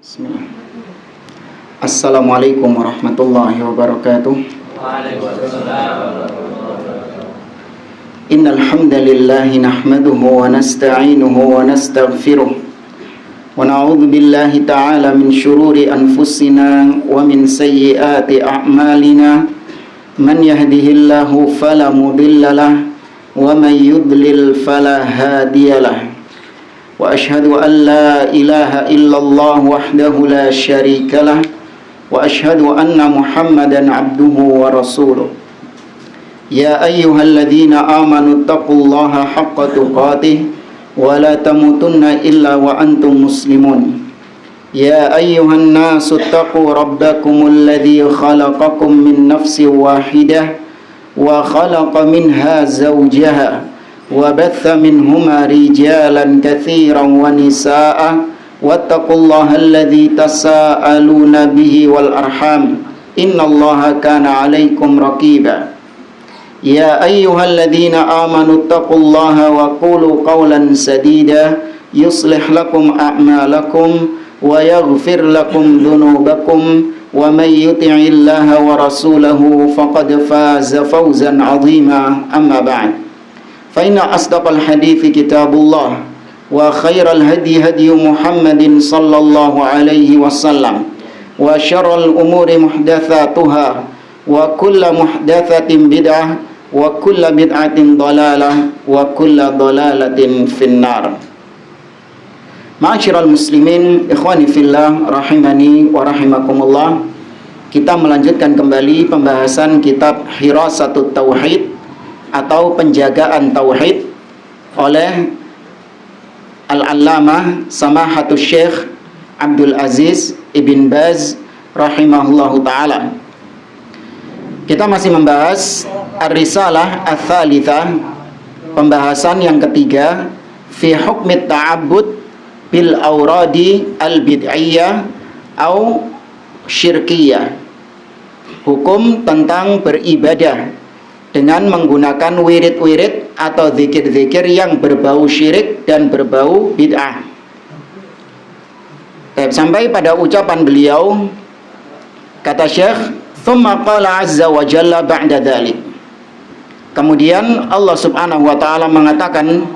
Bismillah. Assalamualaikum warahmatullahi wabarakatuh. Innal hamdalillah nahmaduhu wa nasta'inuhu wa nastaghfiruh wa na'udzu billahi ta'ala min shururi anfusina wa min sayyiati a'malina. Man yahdihillahu fala mudhillalah wa man yudlil fala hadiyalah. Wa ashhadu an la ilaha illallah wahdahu la syarika lah wa ashhadu anna Muhammadan abduhu wa rasuluh. Ya ayyuhalladzina amanu taqullaha haqqa tuqatih wa la tamutunna illa wa antum muslimun. Ya ayyuhan nasu taqu rabbakumul ladzi khalaqakum min nafsin wahidah wa khalaqa minha zawjaha wa batha minhuma rijalan katsiran wa nisaa wattaqullaha alladzi tasaaluna bihi wal arham innallaha kana 'alaikum raqiba. Ya ayyuhalladzina amanu taqullaha wa qulu qawlan sadida yuslih lakum a'malakum wa yaghfir lakum dhunubakum wa may yuti'illaha wa rasulahu faqad faza fawzan 'azima. Amma ba'd. Fa inna asdaqal hadithi kitabullah wa khairal hadi hadi Muhammadin sallallahu alaihi wasallam wa syarral umuri muhdatsatuha wa kullu muhdatsatin bid'ah wa kullu bid'atin dhalalah wa kullu dhalalatin finnar. Ma'asyiral muslimin, ikhwani fillah, rahimani wa rahimakumullah. Kita melanjutkan kembali pembahasan kitab Hirasatut Tauhid atau penjagaan tauhid oleh Al-Allamah Samahatus Syekh Abdul Aziz Ibn Baz rahimahullahu ta'ala. Kita masih membahas Ar-Risalah Ats-Tsalitsah, pembahasan yang ketiga, fi hukmit ta'abbud bil auradi al-bid'iyyah au syirkiyah. Hukum tentang beribadah dengan menggunakan wirid-wirid atau zikir-zikir yang berbau syirik dan berbau bid'ah. Sampai pada ucapan beliau, kata Syekh, "Tsumma qala 'azza wa jalla ba'da dzalik." Kemudian Allah Subhanahu wa taala mengatakan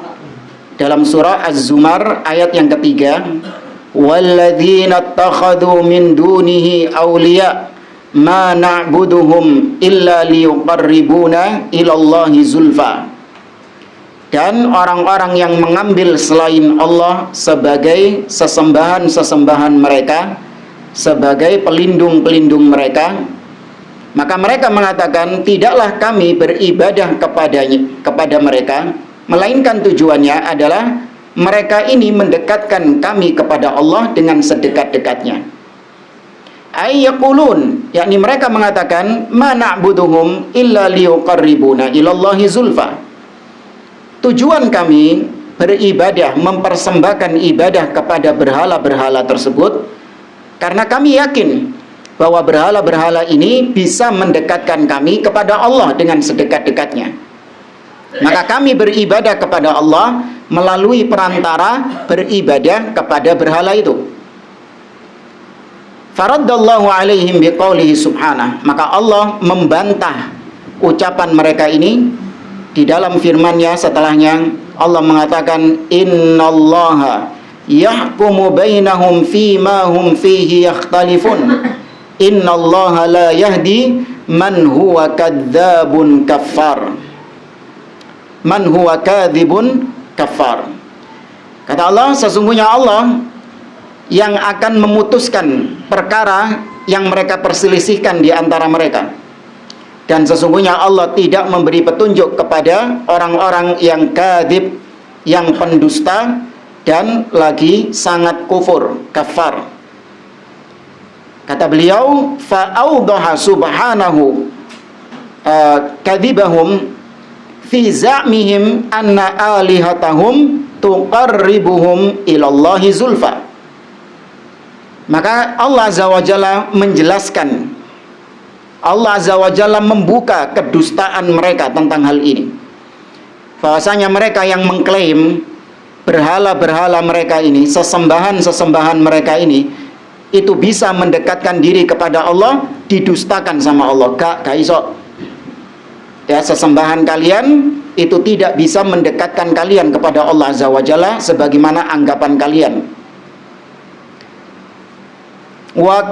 dalam surah Az-Zumar ayat yang ketiga, "Walladzina ittakhadhu min dunihi awliya ma na'buduhum illa liyuqarribuna ilallahi zulfa." Dan orang-orang yang mengambil selain Allah sebagai sesembahan-sesembahan mereka, sebagai pelindung-pelindung mereka, maka mereka mengatakan, tidaklah kami beribadah kepada mereka, melainkan tujuannya adalah mereka ini mendekatkan kami kepada Allah dengan sedekat-dekatnya. Ayyaqulun, yakni mereka mengatakan, ma na'buduhum illa liyuqarribuna ilallahi zulfa. Tujuan kami beribadah, mempersembahkan ibadah kepada berhala-berhala tersebut karena kami yakin bahwa berhala-berhala ini bisa mendekatkan kami kepada Allah dengan sedekat-dekatnya. Maka kami beribadah kepada Allah melalui perantara beribadah kepada berhala itu. Faraddallahu alaihim biqaulihi subhanahu. Maka Allah membantah ucapan mereka ini di dalam firman-Nya setelahnya. Allah mengatakan, innallaha yahkumu bainahum fima hum fihi yakhtalifun. Innallaha la yahdi man huwa kadzdzabun kaffar. Man huwa kadzibun kafar. Kata Allah, sesungguhnya Allah yang akan memutuskan perkara yang mereka perselisihkan di antara mereka. Dan sesungguhnya Allah tidak memberi petunjuk kepada orang-orang yang kadzib, yang pendusta dan lagi sangat kufur, kafar. Kata beliau, fa'awdaha subhanahu kadzibahum fi za'mihim anna alihatahum tuqarribuhum ilallahi zulfa. Maka Allah Azza wa Jalla menjelaskan, Allah Azza wa Jalla membuka kedustaan mereka tentang hal ini. Bahwasanya mereka yang mengklaim berhala-berhala mereka ini, sesembahan-sesembahan mereka ini itu bisa mendekatkan diri kepada Allah, didustakan sama Allah. Gak iso. Ya, sesembahan kalian itu tidak bisa mendekatkan kalian kepada Allah Azza wa Jalla sebagaimana anggapan kalian. Wa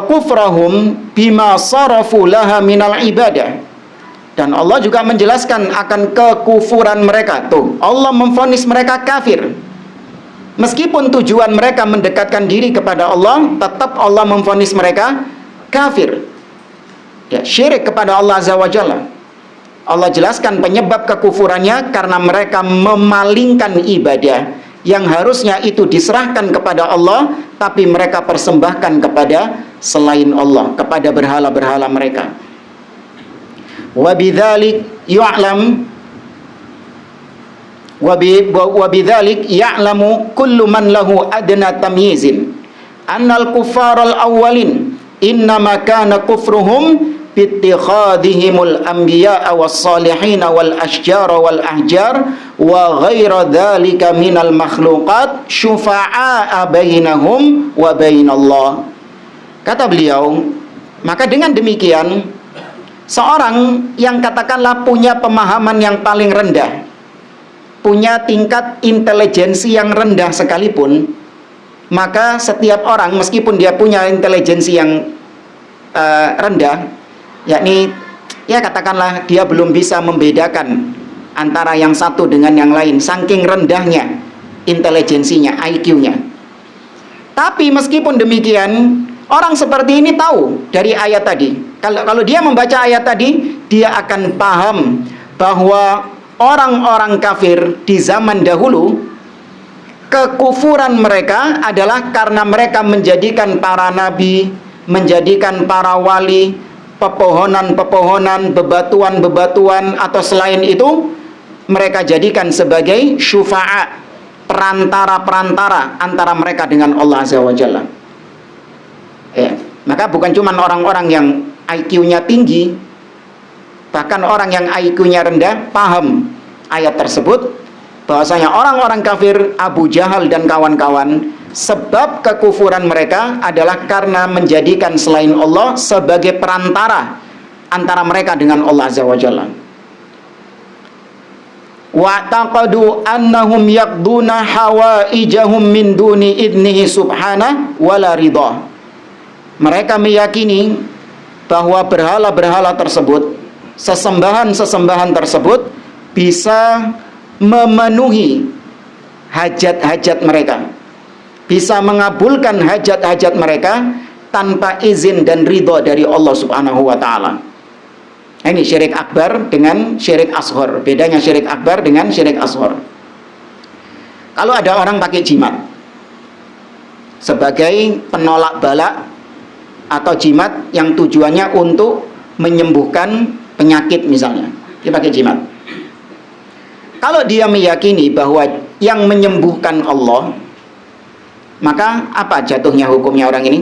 kufrahum bima sarafu laha minal ibadah. Dan Allah juga menjelaskan akan kekufuran mereka. Tuh, Allah memvonis mereka kafir. Meskipun tujuan mereka mendekatkan diri kepada Allah, tetap Allah memvonis mereka kafir. Ya, syirik kepada Allah Azza wa Jalla. Allah jelaskan penyebab kekufurannya karena mereka memalingkan ibadah yang harusnya itu diserahkan kepada Allah, tapi mereka persembahkan kepada selain Allah, kepada berhala-berhala mereka. Wabidzalik ya'lamu kullu man lahu adna tamyizin annal kuffaral awwalin innama kana kufruhum bittikhadhihimul anbiya'a was-salihin wal ashjar wal ahjar wa ghaira dzalika minal makhluqat syufa'a bainahum wa bainallah. Kata beliau, maka dengan demikian seorang yang katakanlah punya pemahaman yang paling rendah, punya tingkat intelijensi yang rendah sekalipun, maka setiap orang meskipun dia punya intelijensi yang rendah, yakni ya katakanlah dia belum bisa membedakan antara yang satu dengan yang lain, saking rendahnya intelijensinya, IQ-nya. Tapi meskipun demikian, orang seperti ini tahu dari ayat tadi. Kalau dia membaca ayat tadi, dia akan paham bahwa orang-orang kafir di zaman dahulu, kekufuran mereka adalah karena mereka menjadikan para nabi, menjadikan para wali, pepohonan-pepohonan, bebatuan-bebatuan atau selain itu mereka jadikan sebagai syufa'a, perantara-perantara antara mereka dengan Allah Azza wa Jalla. Ya, maka bukan cuma orang-orang yang IQ-nya tinggi, bahkan orang yang IQ-nya rendah paham ayat tersebut, bahwasanya orang-orang kafir Abu Jahal dan kawan-kawan, sebab kekufuran mereka adalah karena menjadikan selain Allah sebagai perantara antara mereka dengan Allah Azza wa Jalla. Wa taqadu annahum yaqduna hawaijahum min duni idnihi subhanahu wala ridha. Mereka meyakini bahwa berhala-berhala tersebut, sesembahan-sesembahan tersebut bisa memenuhi hajat-hajat mereka, bisa mengabulkan hajat-hajat mereka tanpa izin dan ridho dari Allah Subhanahu wa ta'ala. Ini syirik akbar dengan syirik ashor. Bedanya syirik akbar dengan syirik ashor. Kalau ada orang pakai jimat sebagai penolak bala atau jimat yang tujuannya untuk menyembuhkan penyakit misalnya, dia pakai jimat. Kalau dia meyakini bahwa yang menyembuhkan Allah, maka apa jatuhnya hukumnya orang ini?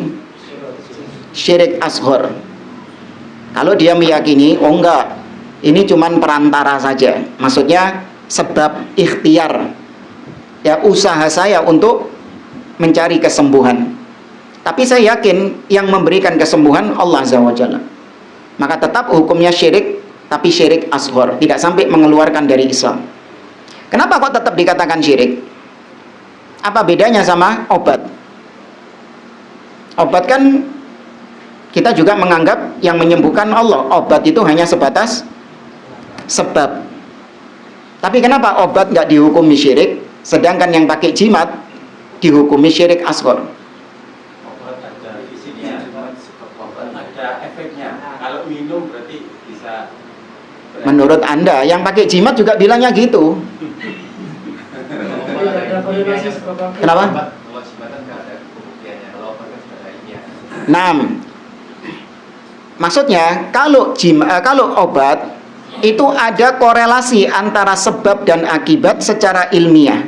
Syirik ashor. Kalau dia meyakini, oh enggak, ini cuman perantara saja, maksudnya sebab ikhtiar, ya usaha saya untuk mencari kesembuhan, tapi saya yakin yang memberikan kesembuhan Allah Azza wa Jalla, maka tetap hukumnya syirik, tapi syirik ashor, tidak sampai mengeluarkan dari Islam. Kenapa kok tetap dikatakan syirik? Apa bedanya sama obat? Obat kan kita juga menganggap yang menyembuhkan Allah. Obat itu hanya sebatas sebab. Tapi kenapa obat nggak dihukumi syirik, sedangkan yang pakai jimat dihukumi syirik asghar? Obat ada isinya, obat ada efeknya. Kalau minum berarti bisa. Menurut Anda, yang pakai jimat juga bilangnya gitu. Kenapa? Nah, maksudnya kalau obat itu ada korelasi antara sebab dan akibat secara ilmiah.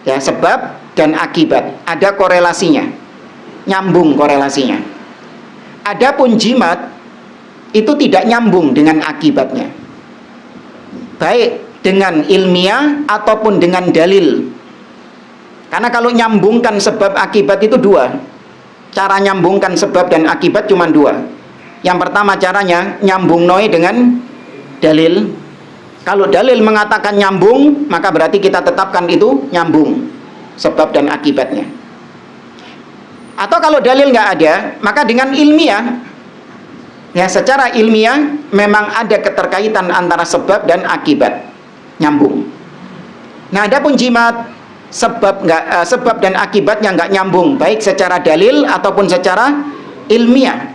Ya, sebab dan akibat ada korelasinya, nyambung korelasinya. Adapun jimat itu tidak nyambung dengan akibatnya, baik dengan ilmiah ataupun dengan dalil. Karena kalau nyambungkan sebab akibat itu dua. Cara nyambungkan sebab dan akibat cuma dua. Yang pertama caranya nyambung noi dengan dalil. Kalau dalil mengatakan nyambung, maka berarti kita tetapkan itu nyambung sebab dan akibatnya. Atau kalau dalil nggak ada, maka dengan ilmiah, ya secara ilmiah memang ada keterkaitan antara sebab dan akibat, nyambung. Nah, adapun jimat sebab dan akibatnya nggak nyambung, baik secara dalil ataupun secara ilmiah,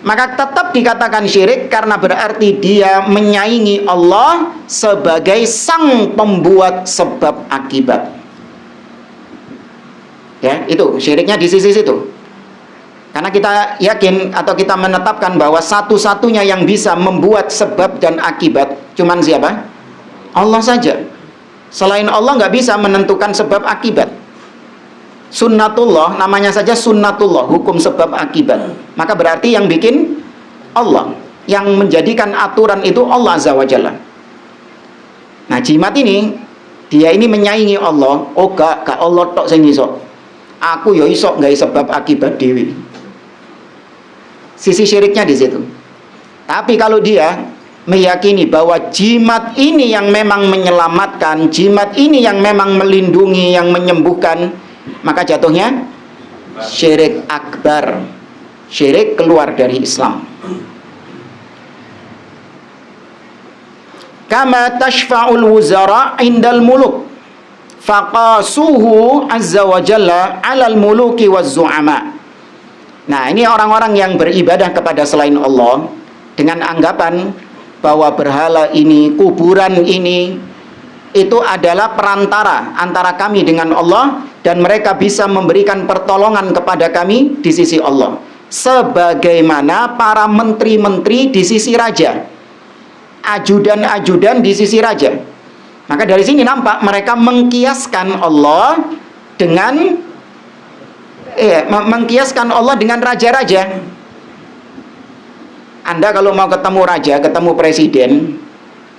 maka tetap dikatakan syirik karena berarti dia menyaingi Allah sebagai sang pembuat sebab akibat. Ya, itu syiriknya di sisi situ. Karena kita yakin atau kita menetapkan bahwa satu-satunya yang bisa membuat sebab dan akibat cuman siapa? Allah saja. Selain Allah nggak bisa menentukan sebab akibat. Sunnatullah, namanya saja sunnatullah, hukum sebab akibat. Maka berarti yang bikin Allah, yang menjadikan aturan itu Allah Azza wa Jalla. Nah, jimat ini, dia ini menyaingi Allah. Oh gak Allah tok sing iso. Aku ya iso gawe sebab akibat dewi. Sisi syiriknya di situ. Tapi kalau dia meyakini bahwa jimat ini yang memang menyelamatkan, jimat ini yang memang melindungi, yang menyembuhkan, maka jatuhnya syirik akbar, syirik keluar dari Islam. Kama tashfa'ul wuzara indal muluk faqasuhu azza wa jalla 'alal muluki waz zu'ama. Nah, ini orang-orang yang beribadah kepada selain Allah dengan anggapan bahwa berhala ini, kuburan ini itu adalah perantara antara kami dengan Allah, dan mereka bisa memberikan pertolongan kepada kami di sisi Allah, sebagaimana para menteri-menteri di sisi raja, ajudan-ajudan di sisi raja. Maka dari sini nampak mereka mengkiaskan Allah dengan mengkiaskan Allah dengan raja-raja. Anda kalau mau ketemu raja, ketemu presiden,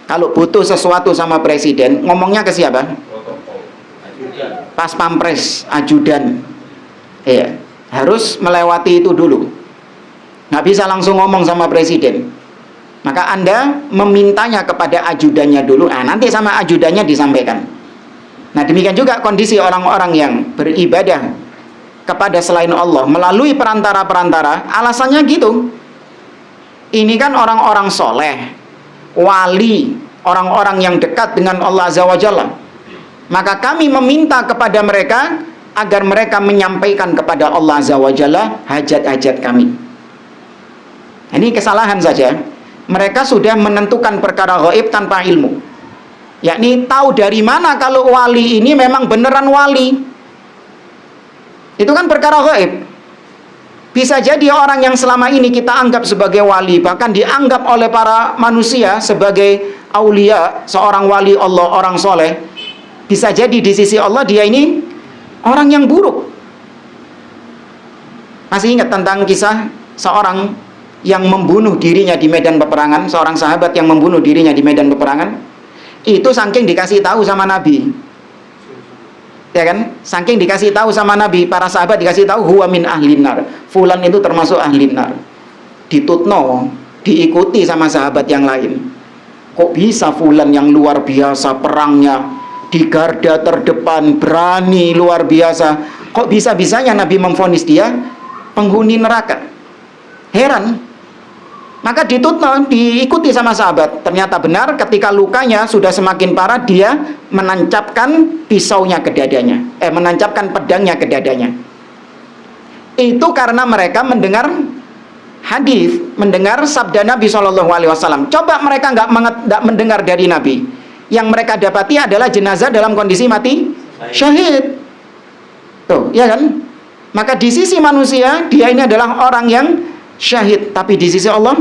kalau butuh sesuatu sama presiden, ngomongnya ke siapa? Pas pampres, ajudan. Iya, harus melewati itu dulu. Nggak bisa langsung ngomong sama presiden. Maka Anda memintanya kepada ajudannya dulu. Nah, nanti sama ajudannya disampaikan. Nah, demikian juga kondisi orang-orang yang beribadah kepada selain Allah melalui perantara-perantara. Alasannya gitu. Ini kan orang-orang soleh, wali, orang-orang yang dekat dengan Allah Azza wa Jalla. Maka kami meminta kepada mereka agar mereka menyampaikan kepada Allah Azza wa Jalla hajat-hajat kami. Ini kesalahan saja. Mereka sudah menentukan perkara gaib tanpa ilmu. Yakni tahu dari mana kalau wali ini memang beneran wali. Itu kan perkara gaib. Bisa jadi orang yang selama ini kita anggap sebagai wali, bahkan dianggap oleh para manusia sebagai aulia, seorang wali Allah, orang soleh, bisa jadi di sisi Allah dia ini orang yang buruk. Masih ingat tentang kisah seorang yang membunuh dirinya di medan peperangan, seorang sahabat yang membunuh dirinya di medan peperangan? Itu saking dikasih tahu sama Nabi, ya kan? Saking dikasih tahu sama Nabi, para sahabat dikasih tahu huwa min ahlin nar, fulan itu termasuk ahlin nar. Ditutno, diikuti sama sahabat yang lain. Kok bisa fulan yang luar biasa perangnya, di garda terdepan, berani luar biasa, kok bisa-bisanya Nabi memvonis dia penghuni neraka? Heran. Maka ditutno, diikuti sama sahabat. Ternyata benar, ketika lukanya sudah semakin parah, dia menancapkan pisaunya ke dadanya, menancapkan pedangnya ke dadanya. Itu karena mereka mendengar hadis, mendengar sabda Nabi SAW. Coba mereka nggak mendengar dari Nabi, yang mereka dapati adalah jenazah dalam kondisi mati syahid. Tuh, ya kan? Maka di sisi manusia dia ini adalah orang yang syahid, tapi di sisi Allah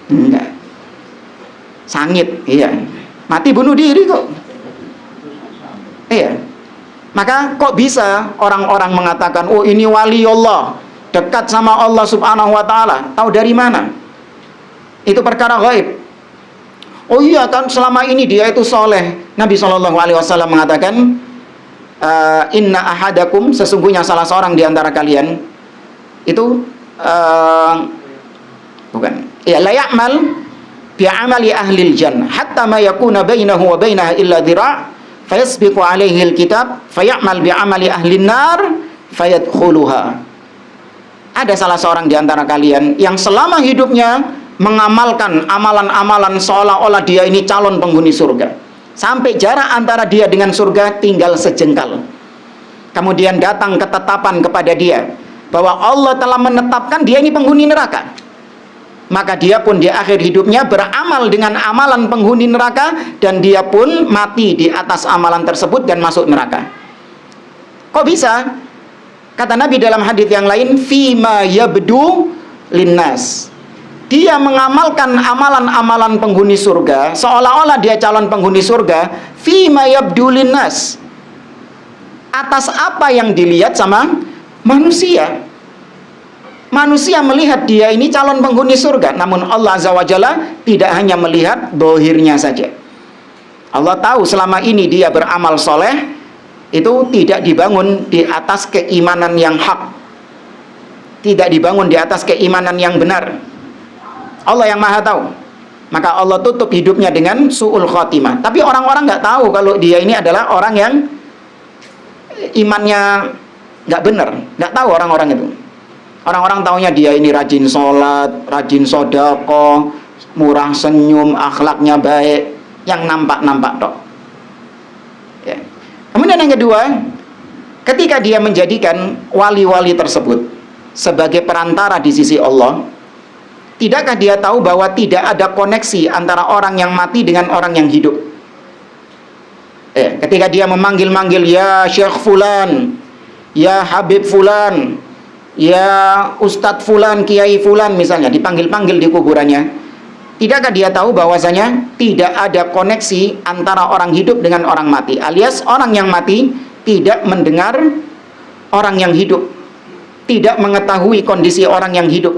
enggak. Sangit, iya. Mati bunuh diri kok. Iya. Maka kok bisa orang-orang mengatakan, oh ini wali Allah, dekat sama Allah Subhanahu wa taala. Tahu dari mana? Itu perkara gaib. Oh iya kan selama ini dia itu soleh. Nabi SAW mengatakan, inna ahadakum, sesungguhnya salah seorang di antara kalian itu la ya'mal bi'amali ahlil jannah hatta ma yakuna bainahu wa bainaha illa dhira' fayasbiqu alaihi alkitab fay'amal bi'amali ahlin nar fayadkhuluha. Ada salah seorang di antara kalian yang selama hidupnya mengamalkan amalan-amalan seolah-olah dia ini calon penghuni surga, sampai jarak antara dia dengan surga tinggal sejengkal. Kemudian datang ketetapan kepada dia bahwa Allah telah menetapkan dia ini penghuni neraka. Maka dia pun di akhir hidupnya beramal dengan amalan penghuni neraka, dan dia pun mati di atas amalan tersebut dan masuk neraka. Kok bisa? Kata Nabi dalam hadis yang lain, fima yabdu linnas. Dia mengamalkan amalan-amalan penghuni surga seolah-olah dia calon penghuni surga, fima yabdu linnas, atas apa yang dilihat sama manusia. Manusia melihat dia ini calon penghuni surga, namun Allah Azza wa Jalla tidak hanya melihat dohirnya saja. Allah tahu selama ini dia beramal soleh itu tidak dibangun di atas keimanan yang hak, tidak dibangun di atas keimanan yang benar. Allah yang maha tahu. Maka Allah tutup hidupnya dengan su'ul khotimah. Tapi orang-orang nggak tahu kalau dia ini adalah orang yang imannya nggak benar. Nggak tahu orang-orang itu. Orang-orang taunya dia ini rajin sholat, rajin sodako, murah senyum, akhlaknya baik, yang nampak-nampak tok. Ya. Kemudian yang kedua, ketika dia menjadikan wali-wali tersebut sebagai perantara di sisi Allah, tidakkah dia tahu bahwa tidak ada koneksi antara orang yang mati dengan orang yang hidup? Ketika dia memanggil-manggil, ya Syekh Fulan, ya Habib Fulan, ya Ustadz Fulan, Kiai Fulan misalnya, dipanggil-panggil di kuburannya, tidakkah dia tahu bahwasanya tidak ada koneksi antara orang hidup dengan orang mati, alias orang yang mati tidak mendengar orang yang hidup, tidak mengetahui kondisi orang yang hidup.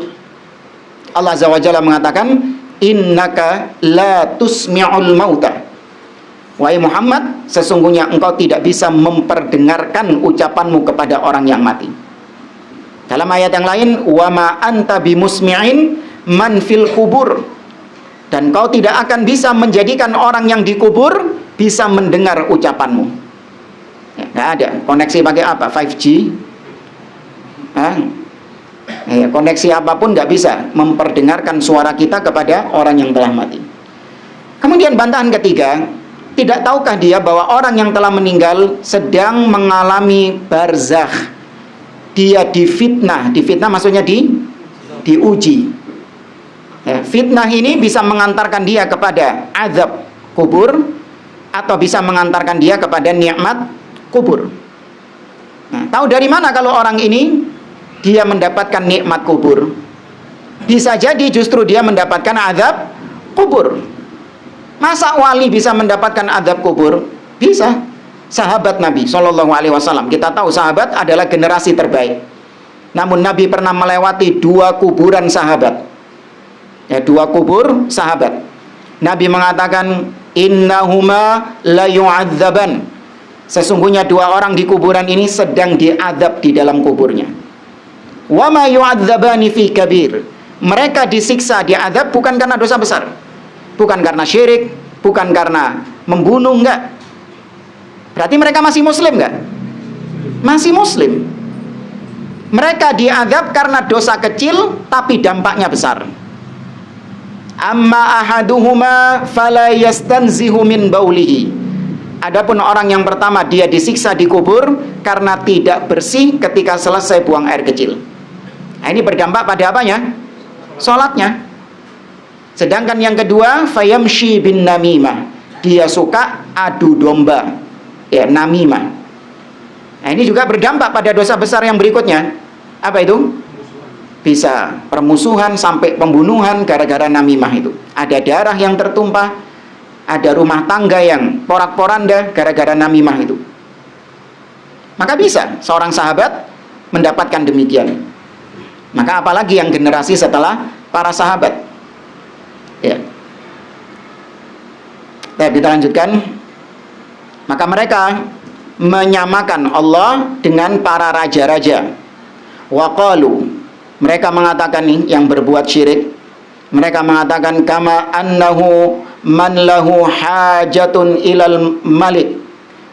Allah Azza wa Jalla mengatakan, innaka la tusmi'ul mauta. Wahai Muhammad, sesungguhnya engkau tidak bisa memperdengarkan ucapanmu kepada orang yang mati. Dalam ayat yang lain, wa ma anta bimusmi'in man fil kubur. Dan kau tidak akan bisa menjadikan orang yang dikubur bisa mendengar ucapanmu. Ya, nggak ada. Koneksi pakai apa? 5G? Koneksi apapun nggak bisa memperdengarkan suara kita kepada orang yang telah mati. Kemudian bantahan ketiga, tidak tahukah dia bahwa orang yang telah meninggal sedang mengalami barzakh? Dia difitnah. Difitnah maksudnya diuji. Fitnah ini bisa mengantarkan dia kepada azab kubur atau bisa mengantarkan dia kepada nikmat kubur. Nah, tahu dari mana kalau orang ini dia mendapatkan nikmat kubur? Bisa jadi justru dia mendapatkan azab kubur. Masa wali bisa mendapatkan azab kubur? Bisa. Sahabat Nabi SAW, kita tahu sahabat adalah generasi terbaik. Namun Nabi pernah melewati 2 kuburan sahabat. Ya, 2 kubur sahabat. Nabi mengatakan, innahuma la yu'adzaban. Sesungguhnya 2 orang di kuburan ini sedang diadab di dalam kuburnya. Wa ma yu'adzabani fi kabir. Mereka disiksa, diadab bukan karena dosa besar, bukan karena syirik, bukan karena membunuh, enggak. Berarti mereka masih muslim enggak? Masih muslim. Mereka diadab karena dosa kecil tapi dampaknya besar. Amma ahaduhuma fala yastanzihu min baulihi. Adapun orang yang pertama, dia disiksa di kubur karena tidak bersih ketika selesai buang air kecil. Nah, ini berdampak pada apanya? Salatnya. Sedangkan yang kedua, fayamshi bin namimah. Dia suka adu domba. Ya, namimah. Nah, ini juga berdampak pada dosa besar yang berikutnya. Apa itu? Bisa permusuhan sampai pembunuhan gara-gara namimah itu. Ada darah yang tertumpah, ada rumah tangga yang porak-poranda gara-gara namimah itu. Maka bisa seorang sahabat mendapatkan demikian. Maka apalagi yang generasi setelah para sahabat. Ya. Baik, kita lanjutkan. Maka mereka menyamakan Allah dengan para raja-raja. Wa qalu, mereka mengatakan nih yang berbuat syirik, mereka mengatakan kama annahu man lahu hajatun ilal malik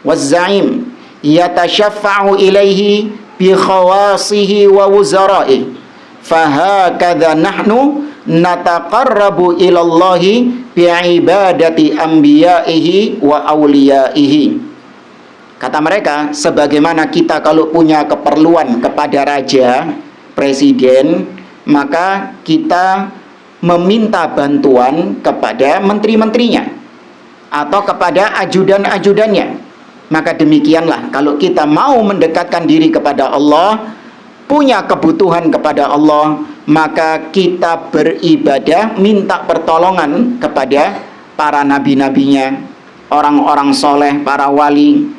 waz-za'im yatashaffa'u ilaihi bi khawasihi wa wuzara'i fahakadha nahnu nataqarrabu ilallahi bi ibadati anbiya'ihi wa awliyaihi. Kata mereka, sebagaimana kita kalau punya keperluan kepada raja, presiden, maka kita meminta bantuan kepada menteri-menterinya atau kepada ajudan-ajudannya. Maka demikianlah kalau kita mau mendekatkan diri kepada Allah, punya kebutuhan kepada Allah, maka kita beribadah, minta pertolongan kepada para nabi-nabinya, orang-orang soleh, para wali.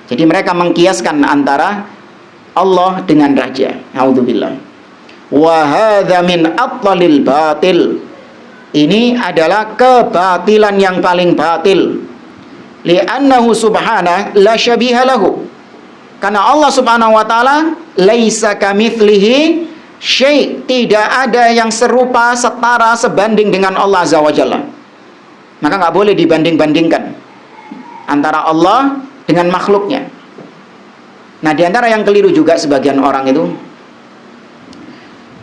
Jadi mereka mengkiaskan antara Allah dengan raja. A'udzubillah. Wa hadza min atlalil batil. Ini adalah kebatilan yang paling batil. Li'annahu subhanahu la syabiha lahu. Karena Allah Subhanahu wa taala laisa kamitslihi syai', tidak ada yang serupa, setara, sebanding dengan Allah Azza wa Jalla. Maka nggak boleh dibanding-bandingkan antara Allah dengan makhluknya. Nah, di antara yang keliru juga sebagian orang itu,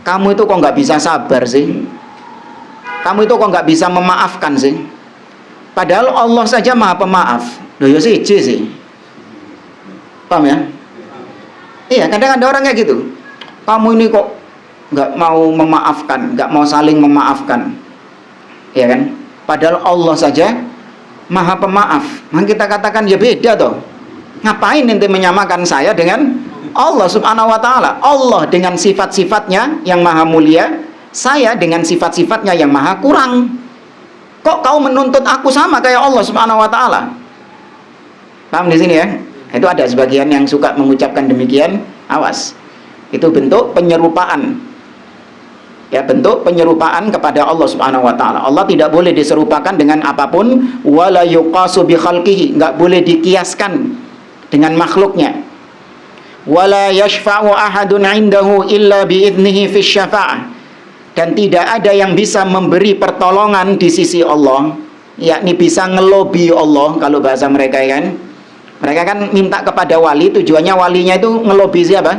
kamu itu kok nggak bisa sabar sih? Kamu itu kok nggak bisa memaafkan sih? Padahal Allah saja maha pemaaf. Loh ya sih. Paham ya? Iya, kadang ada orang kayak gitu. Kamu ini kok nggak mau memaafkan, nggak mau saling memaafkan, ya kan? Padahal Allah saja maha pemaaf. Maka kita katakan ya beda toh. Ngapain ente menyamakan saya dengan Allah Subhanahu wa taala? Allah dengan sifat-sifatnya yang maha mulia, saya dengan sifat-sifatnya yang maha kurang. Kok kau menuntut aku sama kayak Allah Subhanahu wa taala? Paham di sini ya? Itu ada sebagian yang suka mengucapkan demikian, awas. Itu bentuk penyerupaan. Ya, bentuk penyerupaan kepada Allah Subhanahu wa taala. Allah tidak boleh diserupakan dengan apapun, wala yuqasu bi khalqihi, enggak boleh dikiaskan dengan makhluknya. Wala yashfa'u ahadun 'indahu illa bi idnihi fi syafa'ah. Dan tidak ada yang bisa memberi pertolongan di sisi Allah, yakni bisa ngelobi Allah kalau bahasa mereka kan. Mereka kan minta kepada wali, tujuannya walinya itu ngelobi siapa?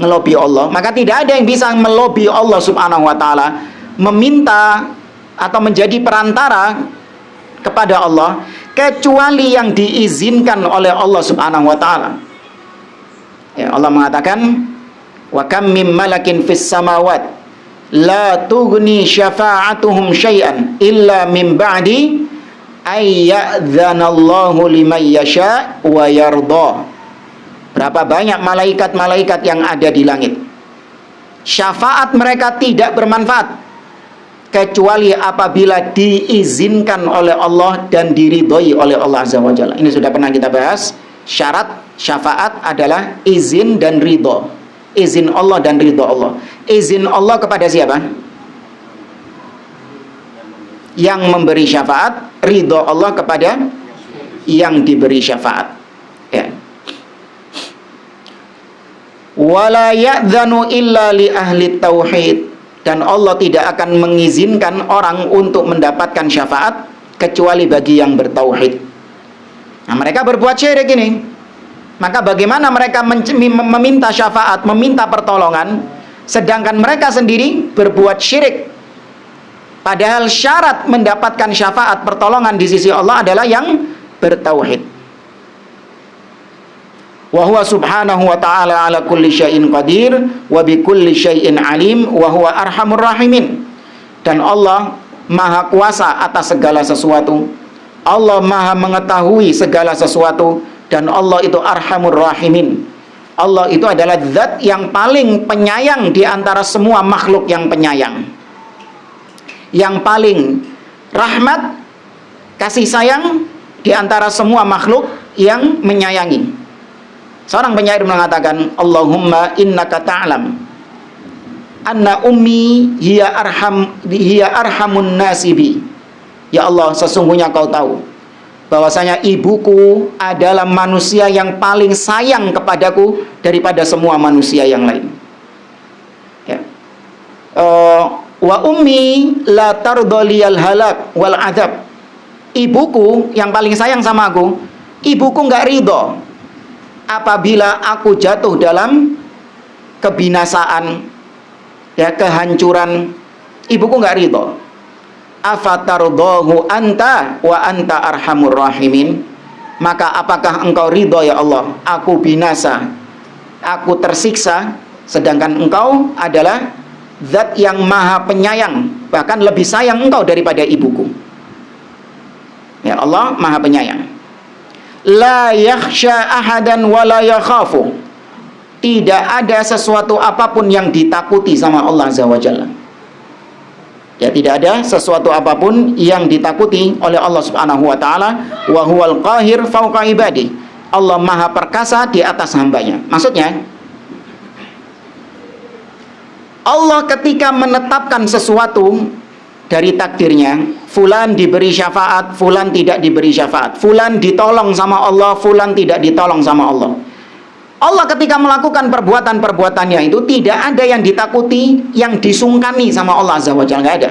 Ngelobi Allah. Maka tidak ada yang bisa melobi Allah Subhanahu wa taala, meminta atau menjadi perantara kepada Allah kecuali yang diizinkan oleh Allah Subhanahu wa taala. Ya, Allah mengatakan, "Wa kam mim malakin fis samawat la tughni syafa'atuhum syai'an illa min ba'di ayyadzanallahu liman yasha' wa yarda." Berapa banyak malaikat-malaikat yang ada di langit, syafaat mereka tidak bermanfaat kecuali apabila diizinkan oleh Allah dan diridhoi oleh Allah Azza wa Jalla. Ini sudah pernah kita bahas. Syarat syafaat adalah izin dan ridho. Izin Allah dan ridho Allah. Izin Allah kepada siapa? Yang memberi syafaat. Ridho Allah kepada yang diberi syafaat. Ya. Wala ya'dzanu illa li ahli tauhid. Dan Allah tidak akan mengizinkan orang untuk mendapatkan syafaat kecuali bagi yang bertauhid. Nah, mereka berbuat syirik ini. Maka bagaimana mereka meminta syafaat, meminta pertolongan, sedangkan mereka sendiri berbuat syirik. Padahal syarat mendapatkan syafaat pertolongan di sisi Allah adalah yang bertauhid. Wa huwa subhanahu wa ta'ala ala kulli syai'in qadir wa bi kulli syai'in alim wa huwa arhamur rahimin. Dan Allah maha kuasa atas segala sesuatu. Allah maha mengetahui segala sesuatu. Dan Allah itu arhamur rahimin. Allah itu adalah zat yang paling penyayang di antara semua makhluk yang penyayang. Yang paling rahmat, kasih sayang di antara semua makhluk yang menyayangi. Seorang penyair mengatakan, Allahumma innaka ta'lam anna ummi hiya arhamun nasibi. Ya Allah, sesungguhnya kau tahu bahwasanya ibuku adalah manusia yang paling sayang kepadaku daripada semua manusia yang lain. Ya. Wa ummi la tardaliyal halak wal adab. Ibuku yang paling sayang sama aku, ibuku nggak ridho apabila aku jatuh dalam kebinasaan, ya, kehancuran. Ibuku nggak ridho. Afatardahu anta wa anta arhamur rahimin. Maka apakah engkau ridho ya Allah, aku binasa, aku tersiksa, sedangkan engkau adalah zat yang maha penyayang, bahkan lebih sayang engkau daripada ibuku. Ya Allah maha penyayang. La yakhsha ahadan wa la yakhafu. Tidak ada sesuatu apapun yang ditakuti sama Allah Azza wa Jalla. Ya, tidak ada sesuatu apapun yang ditakuti oleh Allah Subhanahu wa taala. Wa huwal qahir fawqa ibadi. Allah maha perkasa di atas hambanya. Maksudnya, Allah ketika menetapkan sesuatu dari takdirnya, fulan diberi syafaat, fulan tidak diberi syafaat, fulan ditolong sama Allah, fulan tidak ditolong sama Allah. Allah ketika melakukan perbuatan-perbuatannya itu tidak ada yang ditakuti, yang disungkani sama Allah Azza wa Jalla, nggak ada.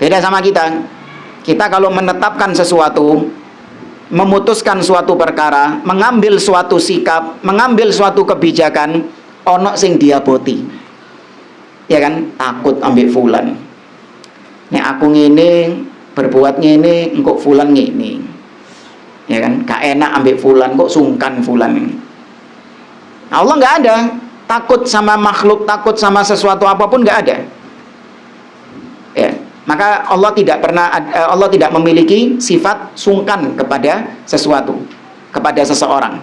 Beda sama kita. Kita kalau menetapkan sesuatu, memutuskan suatu perkara, mengambil suatu sikap, mengambil suatu kebijakan, ono sing diaboti. Ya kan? Takut ambil fulan. Nek aku ngene, berbuat ngene, engkau fulan ngene. Ya kan? Gak enak ambil fulan, kok sungkan fulan. Allah nggak ada takut sama makhluk, takut sama sesuatu apapun, nggak ada. Ya, maka Allah tidak memiliki sifat sungkan kepada sesuatu, kepada seseorang.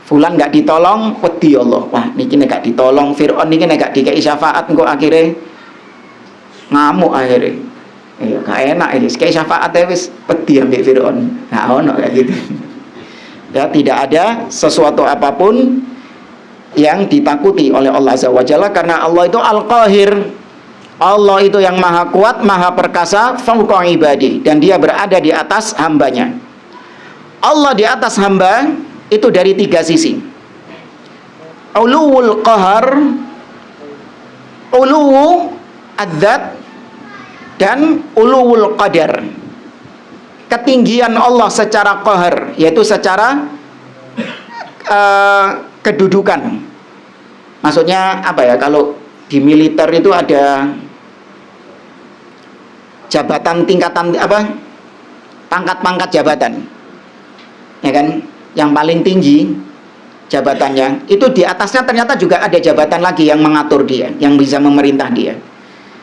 Fulan nggak ditolong, wedi Allah. Wah, niki nek gak ditolong Fir'aun, niki nek gak dikei syafaat, engko akhirnya ngamuk akhirnya. Ya, gak enak ini. Sekei syafaat wis wedi ambek Fir'aun. Nah, ono kayak gitu. Ya, tidak ada sesuatu apapun yang ditakuti oleh Allah Azza wa Jalla, karena Allah itu Al-Qahir. Allah itu yang maha kuat, maha perkasa, fawqa ibadi, dan dia berada di atas hambanya. Allah di atas hamba itu dari 3 sisi. Uluwul qahar, uluwu adzat, dan uluwul qadar. Ketinggian Allah secara qahar, yaitu secara kedudukan. Maksudnya apa ya, kalau di militer itu ada jabatan tingkatan apa, pangkat-pangkat jabatan, ya kan, yang paling tinggi jabatannya itu di atasnya ternyata juga ada jabatan lagi yang mengatur dia, yang bisa memerintah dia.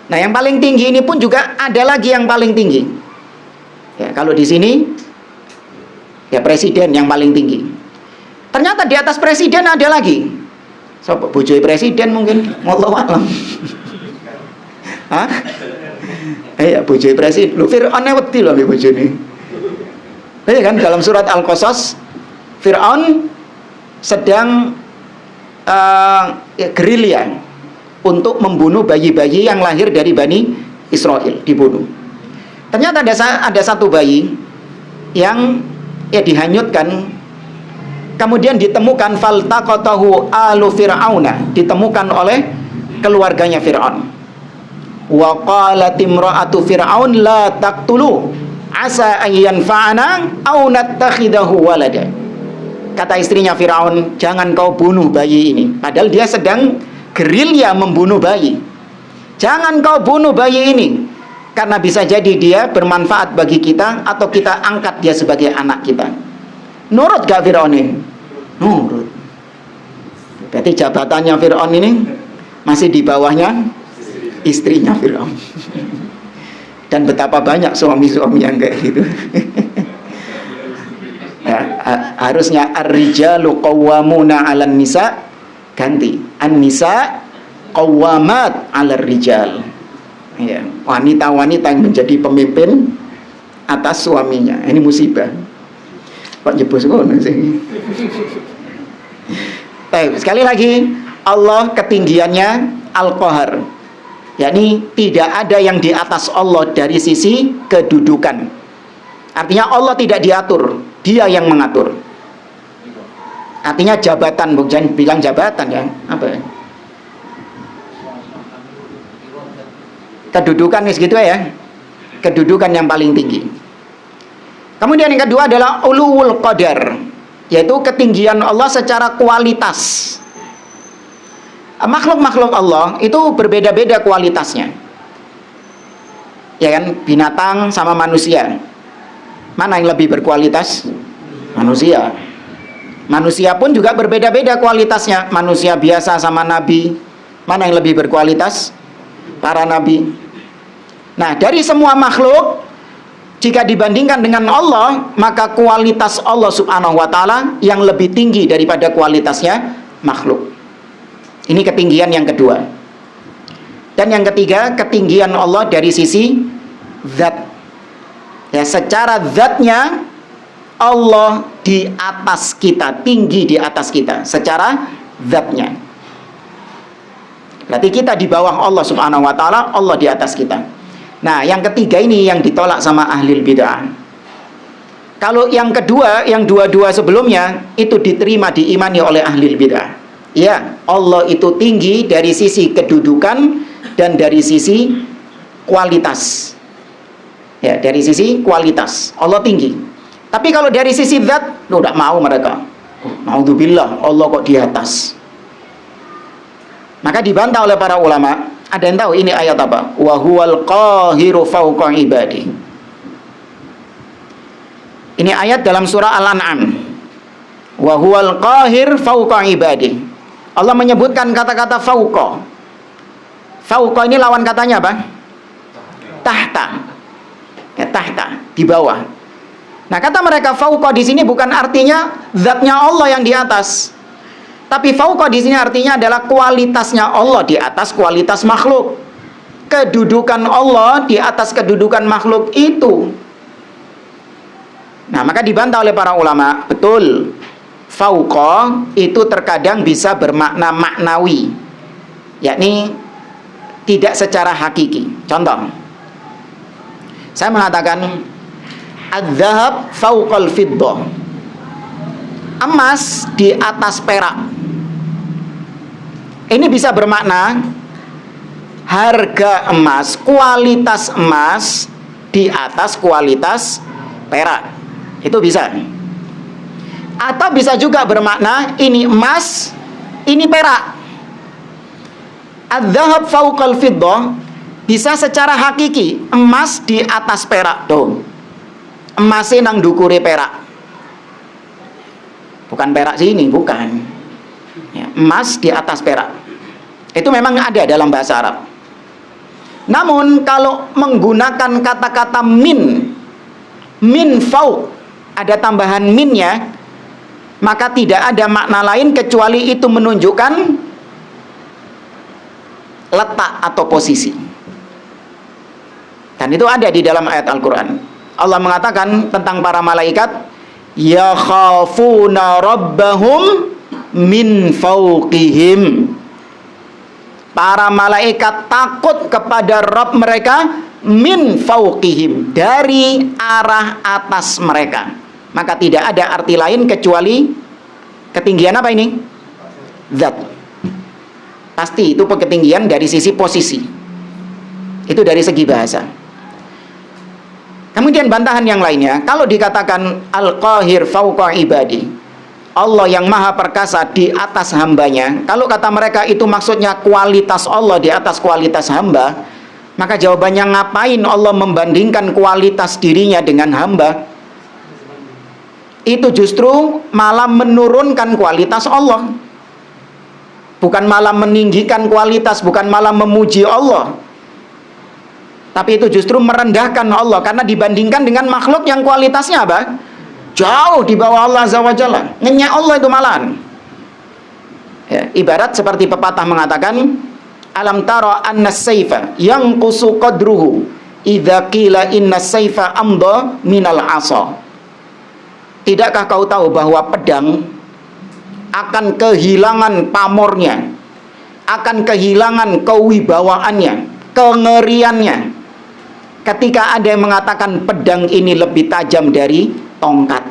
Nah, yang paling tinggi ini pun juga ada lagi yang paling tinggi. Ya, kalau di sini ya presiden yang paling tinggi. Ternyata di atas presiden ada lagi. Sopo bojone presiden mungkin, wallahu a'lam. Hah? Ya bojone presiden. Lho Fir'aun wedi lho ambek bojone. Ya kan, dalam surat Al-Qasas Fir'aun sedang gerilya untuk membunuh bayi-bayi yang lahir dari Bani Israel, dibunuh. Ternyata ada satu bayi yang ya dihanyutkan. Kemudian ditemukan faltaqatahu alu fir'auna, ditemukan oleh keluarganya Fir'aun. Wa qalat imra'atu fir'aun la taqtulu asa an yanfa'ana aw nattakhidahu walada. Kata istrinya Fir'aun, jangan kau bunuh bayi ini. Padahal dia sedang gerilya membunuh bayi. Jangan kau bunuh bayi ini, karena bisa jadi dia bermanfaat bagi kita, atau kita angkat dia sebagai anak kita. Nurut gak Fir'aun ini? Nurut. Berarti jabatannya Fir'aun ini masih di bawahnya istrinya Fir'aun. Dan betapa banyak suami-suami yang kayak gitu. Ya, harusnya ar-rijalu qawwamuna 'alan nisa, ganti an-nisa qawwamat 'alar rijal. Ya, wanita-wanita yang menjadi pemimpin atas suaminya. Ini musibah. Kok nyebut ngono sih? Sekali lagi, Allah ketinggiannya Al-Qahar, yakni tidak ada yang di atas Allah dari sisi kedudukan. Artinya Allah tidak diatur, Dia yang mengatur. Artinya jabatan, bukan bilang jabatan ya, apa ya? Kedudukan gitu ya. Kedudukan yang paling tinggi. Kemudian yang kedua adalah uluwul qadar, yaitu ketinggian Allah secara kualitas. Makhluk-makhluk Allah itu berbeda-beda kualitasnya. Ya kan, binatang sama manusia. Mana yang lebih berkualitas? Manusia. Manusia pun juga berbeda-beda kualitasnya. Manusia biasa sama nabi, mana yang lebih berkualitas? Para nabi. Nah, dari semua makhluk, jika dibandingkan dengan Allah, maka kualitas Allah subhanahu wa ta'ala yang lebih tinggi daripada kualitasnya makhluk. Ini ketinggian yang kedua. Dan yang ketiga, ketinggian Allah dari sisi zat. Ya, secara zatnya Allah di atas kita, tinggi di atas kita secara zatnya. Berarti kita di bawah Allah subhanahu wa ta'ala, Allah di atas kita. Nah, yang ketiga ini yang ditolak sama ahlul bid'ah. Kalau yang kedua, yang dua-dua sebelumnya, itu diterima, diimani oleh ahlul bid'ah. Ya, Allah itu tinggi dari sisi kedudukan dan dari sisi kualitas. Ya, dari sisi kualitas Allah tinggi. Tapi kalau dari sisi zat, tidak mau mereka. Naudzubillah, Allah kok di atas. Maka dibantah oleh para ulama. Ada yang tahu ini ayat apa? Wa huwal qahiru fawqa ibadi. Ini ayat dalam surah Al-An'am. Wa huwal qahir fawqa ibadi. Allah menyebutkan kata-kata fawqa. Fawqa ini lawan katanya apa? Tahta. Ya, tahta, di bawah. Nah, kata mereka fawqa di sini bukan artinya zatnya Allah yang di atas. Tapi fauqa di sini artinya adalah kualitasnya Allah di atas kualitas makhluk. Kedudukan Allah di atas kedudukan makhluk itu. Nah, maka dibantah oleh para ulama, betul. Fauqa itu terkadang bisa bermakna maknawi. Yakni tidak secara hakiki. Contoh. Saya mengatakan adz-dzahab fauqal fiddah. Emas di atas perak. Ini bisa bermakna harga emas, kualitas emas di atas kualitas perak. Itu bisa. Atau bisa juga bermakna ini emas, ini perak. Adz-dzahab fawqal fiddah bisa secara hakiki, emas di atas perak. Tuh. Emasnya nang dukure perak. Bukan perak sini, bukan. Ya, emas di atas perak. Itu memang ada dalam bahasa Arab. Namun kalau menggunakan kata-kata min fauq, ada tambahan minnya, maka tidak ada makna lain kecuali itu menunjukkan letak atau posisi. Dan itu ada di dalam ayat Al-Quran. Allah mengatakan tentang para malaikat, yakhafuna rabbahum min fauqihim. Para malaikat takut kepada Rabb mereka min fauqihim, dari arah atas mereka. Maka tidak ada arti lain kecuali ketinggian apa ini? Zat. Pasti itu ketinggian dari sisi posisi. Itu dari segi bahasa. Kemudian bantahan yang lainnya, kalau dikatakan al-qahir fauqa ibadi, Allah yang maha perkasa di atas hambanya, kalau kata mereka itu maksudnya kualitas Allah di atas kualitas hamba, maka jawabannya ngapain Allah membandingkan kualitas dirinya dengan hamba? Itu justru malah menurunkan kualitas Allah, bukan malah meninggikan kualitas, bukan malah memuji Allah. Tapi itu justru merendahkan Allah, karena dibandingkan dengan makhluk yang kualitasnya apa? Jauh di bawah Allah Azza wa Jalla. Ngenyek Allah itu malahan. Ya, ibarat seperti pepatah mengatakan, alam tara anna sayfa yanqusu qadruhu idza qila inna sayfa amda minal asa. Tidakkah kau tahu bahwa pedang akan kehilangan pamornya, akan kehilangan kewibawaannya, kengeriannya ketika ada yang mengatakan pedang ini lebih tajam dari tongkat.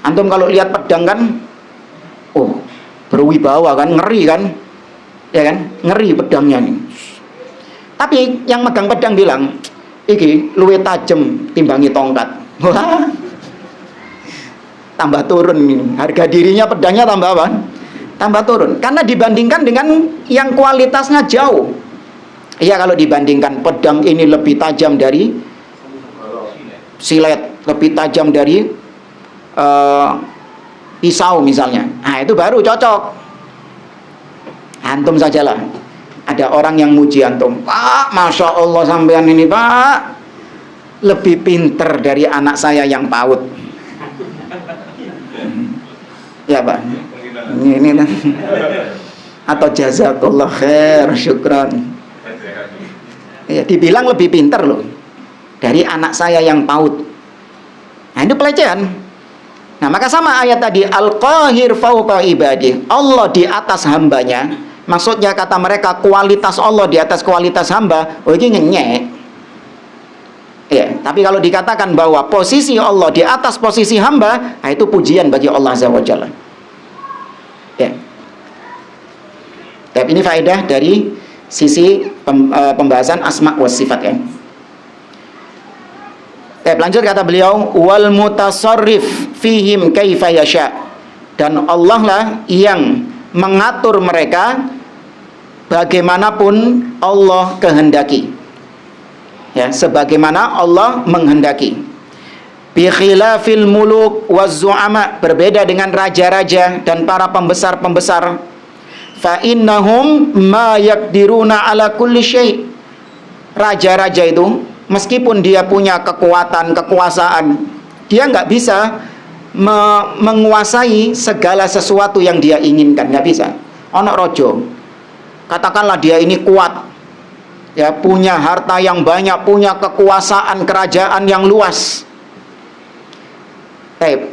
Antum kalau lihat pedang kan, oh berwibawa kan, ngeri kan, ya kan, ngeri pedangnya nih. Tapi yang megang pedang bilang, iki luwih tajem timbangi tongkat. Wah, tambah turun ini. Harga dirinya pedangnya tambah apa? Tambah turun. Karena dibandingkan dengan yang kualitasnya jauh. Iya, kalau dibandingkan pedang ini lebih tajam dari silet, lebih tajam dari pisau misalnya. Nah, itu baru cocok. Antum sajalah. Ada orang yang muji antum, Pak, Masya Allah sampean ini Pak lebih pinter dari anak saya yang PAUD. Ya Pak, ini atau jazakallah khair, syukran. Ya, dibilang lebih pinter loh dari anak saya yang PAUD. Nah, itu pelecehan. Nah, maka sama ayat tadi, Al-Qahir fauqa ibadih, Allah di atas hambanya. Maksudnya kata mereka kualitas Allah di atas kualitas hamba. Oh, ini ngenyek. Ya, tapi kalau dikatakan bahwa posisi Allah di atas posisi hamba, nah itu pujian bagi Allah Azza wa Jalla. Ya. Tapi ini faedah dari sisi pembahasan asma wa sifat ya. Lanjut kata beliau, wal mutasarrif fihim kaifa yasha, dan Allah lah yang mengatur mereka bagaimanapun Allah kehendaki. Ya, sebagaimana Allah menghendaki. Bi khilafil muluk waz zu'ama, berbeda dengan raja-raja dan para pembesar-pembesar. Fa innahum ma yaqdiruna ala kulli syai'. Raja-raja itu meskipun dia punya kekuatan, kekuasaan, dia nggak bisa menguasai segala sesuatu yang dia inginkan, nggak bisa. Ono rojo, katakanlah dia ini kuat, ya, punya harta yang banyak, punya kekuasaan kerajaan yang luas.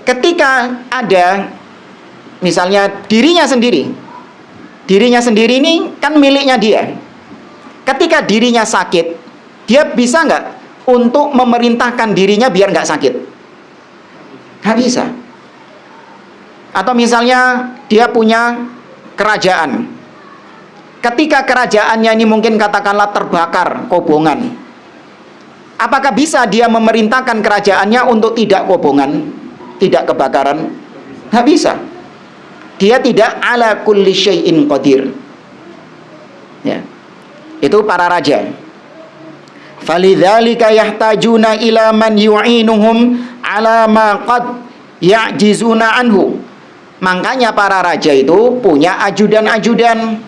Ketika ada misalnya dirinya sendiri ini kan miliknya dia. Ketika dirinya sakit, dia bisa nggak untuk memerintahkan dirinya biar nggak sakit? Nggak bisa. Atau misalnya dia punya kerajaan. Ketika kerajaannya ini mungkin katakanlah terbakar kobongan, apakah bisa dia memerintahkan kerajaannya untuk tidak kobongan, tidak kebakaran? Nggak bisa. Dia tidak ala kulli syai'in qadir. Ya. Itu para raja. Falidzalika yahtajuna ila man yu'inuhum ala ma qad ya'jizuna anhu. Makanya para raja itu punya ajudan-ajudan,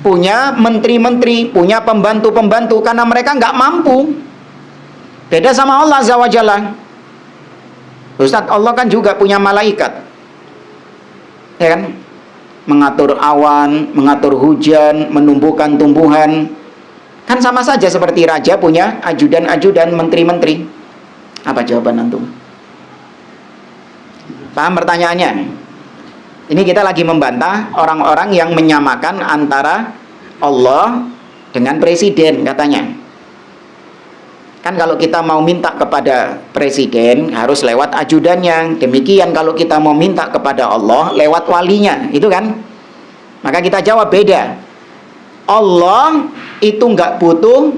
punya menteri-menteri, punya pembantu-pembantu, karena mereka nggak mampu. Beda sama Allah Azza wa Jalla. Ustaz, Allah kan juga punya malaikat, ya kan? Mengatur awan, mengatur hujan, menumbuhkan tumbuhan. Kan sama saja seperti raja punya ajudan-ajudan, menteri-menteri. Apa jawaban antum? Paham pertanyaannya? Ini kita lagi membantah orang-orang yang menyamakan antara Allah dengan presiden katanya. Kan kalau kita mau minta kepada presiden harus lewat ajudannya. Demikian kalau kita mau minta kepada Allah lewat walinya, itu kan? Maka kita jawab beda. Allah itu nggak butuh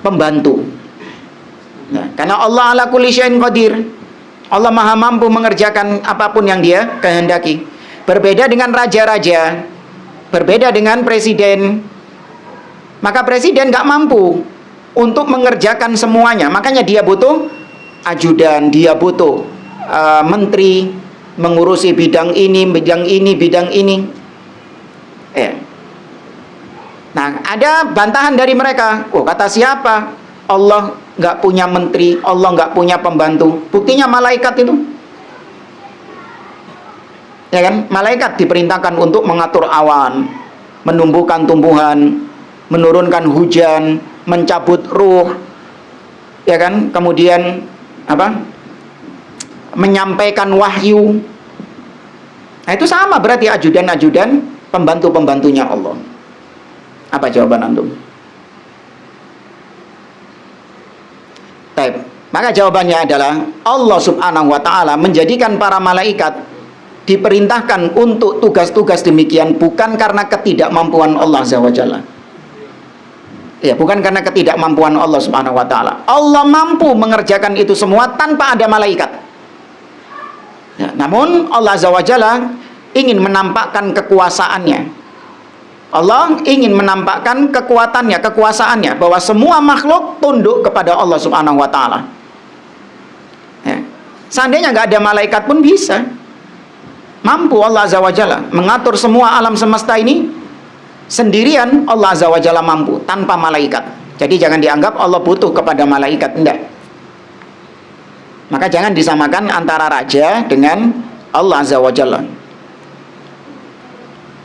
pembantu. Nah, karena Allah ala kulli syai'in qadir. Allah maha mampu mengerjakan apapun yang dia kehendaki. Berbeda dengan raja-raja, berbeda dengan presiden. Maka presiden nggak mampu untuk mengerjakan semuanya. Makanya dia butuh ajudan, dia butuh menteri mengurusi bidang ini, bidang ini, bidang ini. Nah, ada bantahan dari mereka. Oh, kata siapa? Allah nggak punya menteri, Allah nggak punya pembantu. Buktinya malaikat itu, ya kan? Malaikat diperintahkan untuk mengatur awan, menumbuhkan tumbuhan, menurunkan hujan, mencabut ruh, ya kan? Kemudian apa? Menyampaikan wahyu. Nah, itu sama berarti ajudan-ajudan, pembantu-pembantunya Allah. Apa jawaban antum? Maka jawabannya adalah Allah Subhanahu wa taala menjadikan para malaikat diperintahkan untuk tugas-tugas demikian bukan karena ketidakmampuan Allah Azza wa Jalla. Ya, bukan karena ketidakmampuan Allah Subhanahu wa taala. Allah mampu mengerjakan itu semua tanpa ada malaikat. Ya, namun Allah Azza wa Jalla ingin menampakkan kekuasaannya. Allah ingin menampakkan kekuatannya, kekuasaannya, bahwa semua makhluk tunduk kepada Allah Subhanahu wa taala. Ya. Seandainya nggak ada malaikat pun bisa. Mampu Allah Azza wa Jalla mengatur semua alam semesta ini sendirian. Allah Azza wa Jalla mampu tanpa malaikat. Jadi jangan dianggap Allah butuh kepada malaikat, enggak. Maka jangan disamakan antara raja dengan Allah Azza wa Jalla.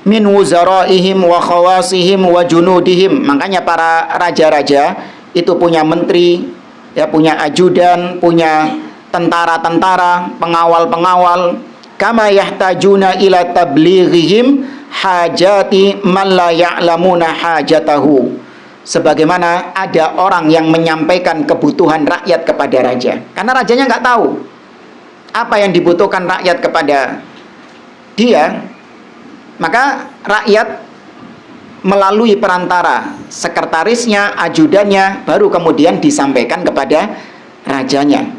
Min wuzaraihim wa khawasihim wa junudihim. Makanya para raja-raja itu punya menteri, ya, punya ajudan, punya tentara-tentara, pengawal-pengawal. Kama yahtajuna ila tablighihim hajati man la ya'lamuna hajatahu. Sebagaimana ada orang yang menyampaikan kebutuhan rakyat kepada raja, karena rajanya nggak tahu apa yang dibutuhkan rakyat kepada dia, maka rakyat melalui perantara sekretarisnya, ajudannya, baru kemudian disampaikan kepada rajanya,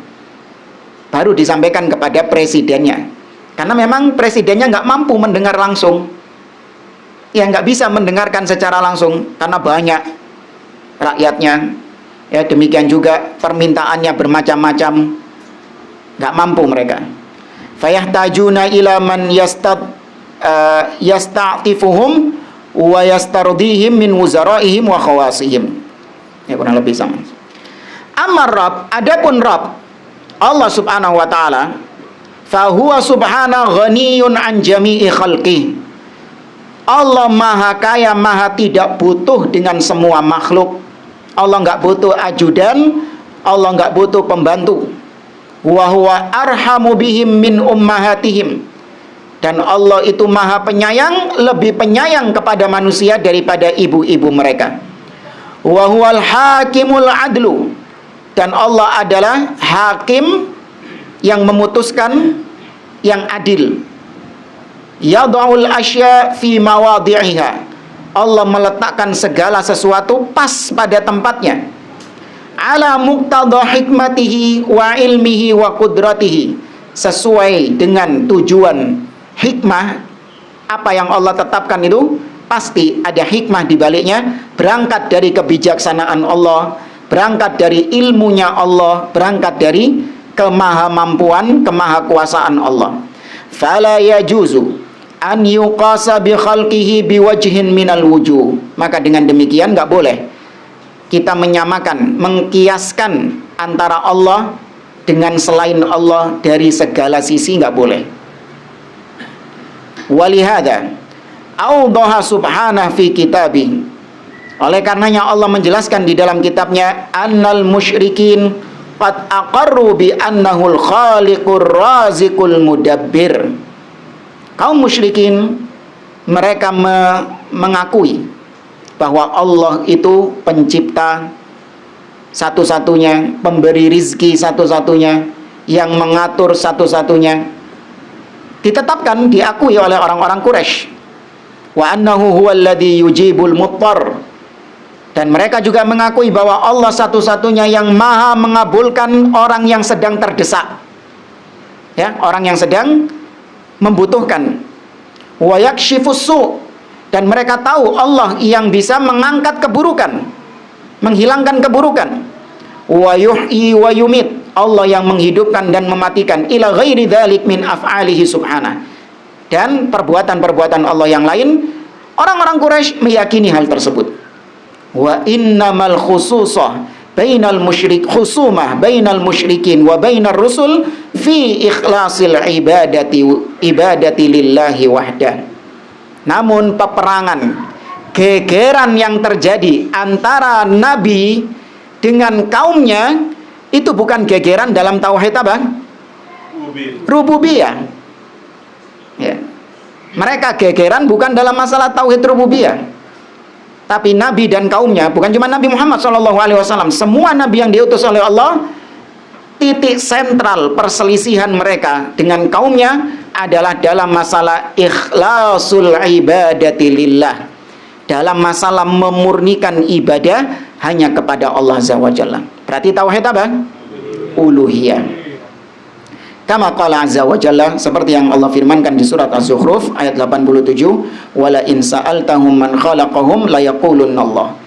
baru disampaikan kepada presidennya. Karena memang presidennya nggak mampu mendengar langsung, ya, nggak bisa mendengarkan secara langsung karena banyak rakyatnya, ya, demikian juga permintaannya bermacam-macam, nggak mampu mereka. Fayahtajuna ila man yasta'tifuhum wa yastardihim min wuzaraihim wa khawasihim. Ya, kurang lebih sama. Amar Rabb, adapun Rabb Allah Subhanahu wa taala, fahuwa subhana ghaniyun an jami'i khalqih. Allah maha kaya, maha tidak butuh dengan semua makhluk. Allah nggak butuh ajudan, Allah nggak butuh pembantu. Wa huwa arhamu bihim min ummahatihim. Dan Allah itu maha penyayang, lebih penyayang kepada manusia daripada ibu-ibu mereka. Wa huwal hakimul adlu. Dan Allah adalah hakim yang memutuskan, yang adil. Yad'ul asya fi mawadhi'iha. Allah meletakkan segala sesuatu pas pada tempatnya. Ala muqtada hikmatihi wa ilmihi wa qudratihi. Sesuai dengan tujuan hikmah apa yang Allah tetapkan itu pasti ada hikmah di baliknya, berangkat dari kebijaksanaan Allah, berangkat dari ilmunya Allah, berangkat dari kemahamampuan, kemahakuasaan Allah. Fala yajuzu an yuqasa bi khalqihi biwajhin minal wujuh. Maka dengan demikian enggak boleh kita menyamakan, mengkiaskan antara Allah dengan selain Allah dari segala sisi, enggak boleh. Walihada awdaha subhanahu fi kitabih. Oleh karenanya Allah menjelaskan di dalam kitabnya, annal musyrikin qad aqarru bi annahul khaliqur raziqul mudabbir. Kaum musyrikin mereka mengakui bahwa Allah itu pencipta satu-satunya, pemberi rizki satu-satunya, yang mengatur satu-satunya. Ditetapkan, diakui oleh orang-orang Quraisy. Wa annahu huwallazi yujibul muttar. Dan mereka juga mengakui bahwa Allah satu-satunya yang maha mengabulkan orang yang sedang terdesak, ya, orang yang sedang membutuhkan. Wa yakshifus su'. Dan mereka tahu Allah yang bisa mengangkat keburukan, menghilangkan keburukan. Wa yuhyi wa yumit. Allah yang menghidupkan dan mematikan. Ila ghairi dzalik min af'alihi subhanahu. Dan perbuatan-perbuatan Allah yang lain, orang-orang Quraisy meyakini hal tersebut. Wa innamal khususah bainal musyrik khusumah bainal musyrikin wa bainar rusul fi ikhlasil ibadati lillahi wahdah. Namun peperangan, gegeran yang terjadi antara nabi dengan kaumnya itu bukan gegeran dalam tauhid apa? Rububiyah. Ya. Mereka gegeran bukan dalam masalah tauhid rububiyah. Tapi Nabi dan kaumnya, bukan cuma Nabi Muhammad SAW, semua Nabi yang diutus oleh Allah titik sentral perselisihan mereka dengan kaumnya adalah dalam masalah ikhlasul ibadati lillah, dalam masalah memurnikan ibadah hanya kepada Allah Azza wa Jalla. Berarti tauhid apa? Uluhiyah. Kama qala azza wa jalla, seperti yang Allah firmankan di surat Az-Zukhruf ayat 87, wala in sa'altahum man khalaqahum la yaqulunallah.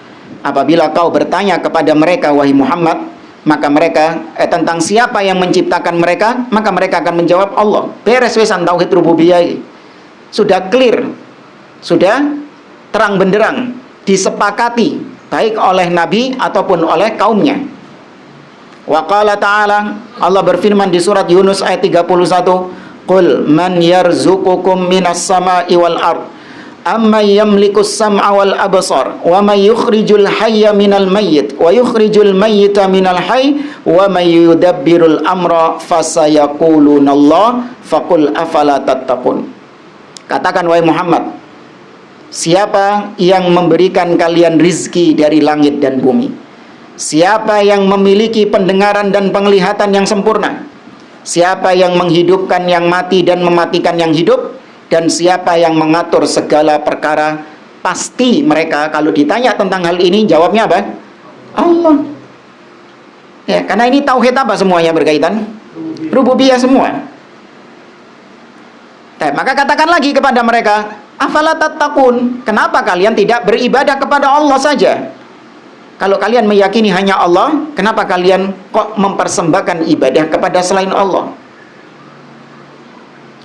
Apabila kau bertanya kepada mereka wahai Muhammad, maka mereka tentang siapa yang menciptakan mereka, maka mereka akan menjawab Allah. Beres wesan tauhid rububiyah. Sudah clear. Sudah terang benderang, disepakati baik oleh nabi ataupun oleh kaumnya. Wa qala ta'ala, Allah berfirman di surat Yunus ayat 31, qul man yarzuqukum minas sama'i wal ard amma yamlikus sam'a wal absar wa may yukhrijul hayya minal mayyit wa yukhrijul mayyita minal hayy wa may yudabbirul amra fasayaqulunallah faqul afala tattaqun. Katakan wahai Muhammad, siapa yang memberikan kalian rizki dari langit dan bumi? Siapa yang memiliki pendengaran dan penglihatan yang sempurna? Siapa yang menghidupkan yang mati dan mematikan yang hidup? Dan siapa yang mengatur segala perkara? Pasti mereka kalau ditanya tentang hal ini jawabnya apa? Allah. Ya, karena ini tauhid apa semuanya berkaitan? Rububiyah semua. Maka katakan lagi kepada mereka, afala tattaqun, kenapa kalian tidak beribadah kepada Allah saja? Kalau kalian meyakini hanya Allah, kenapa kalian kok mempersembahkan ibadah kepada selain Allah?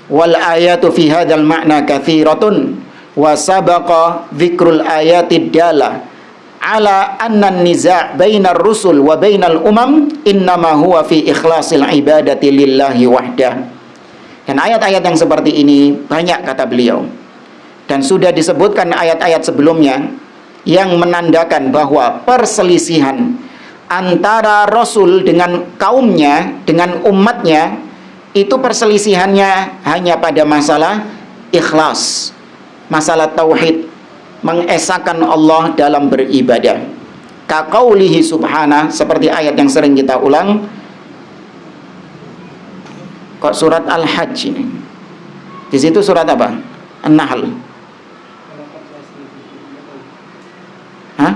Wal ayatu fi hadzal ma'na katsiratun wa sabaqa dzikrul ayatid dalla ala anna an-niza' bainar rusul wa bainal umam innama huwa fi ikhlasil ibadati lillahi wahdah. Dan ayat-ayat yang seperti ini banyak kata beliau. Dan sudah disebutkan ayat-ayat sebelumnya yang menandakan bahwa perselisihan antara Rasul dengan kaumnya, dengan umatnya, itu perselisihannya hanya pada masalah ikhlas, masalah tauhid, mengesahkan Allah dalam beribadah. Kaqaulihi subhana, seperti ayat yang sering kita ulang. Kok surat Al-Hajj ini? Di situ surat apa? An-Nahl. Hah?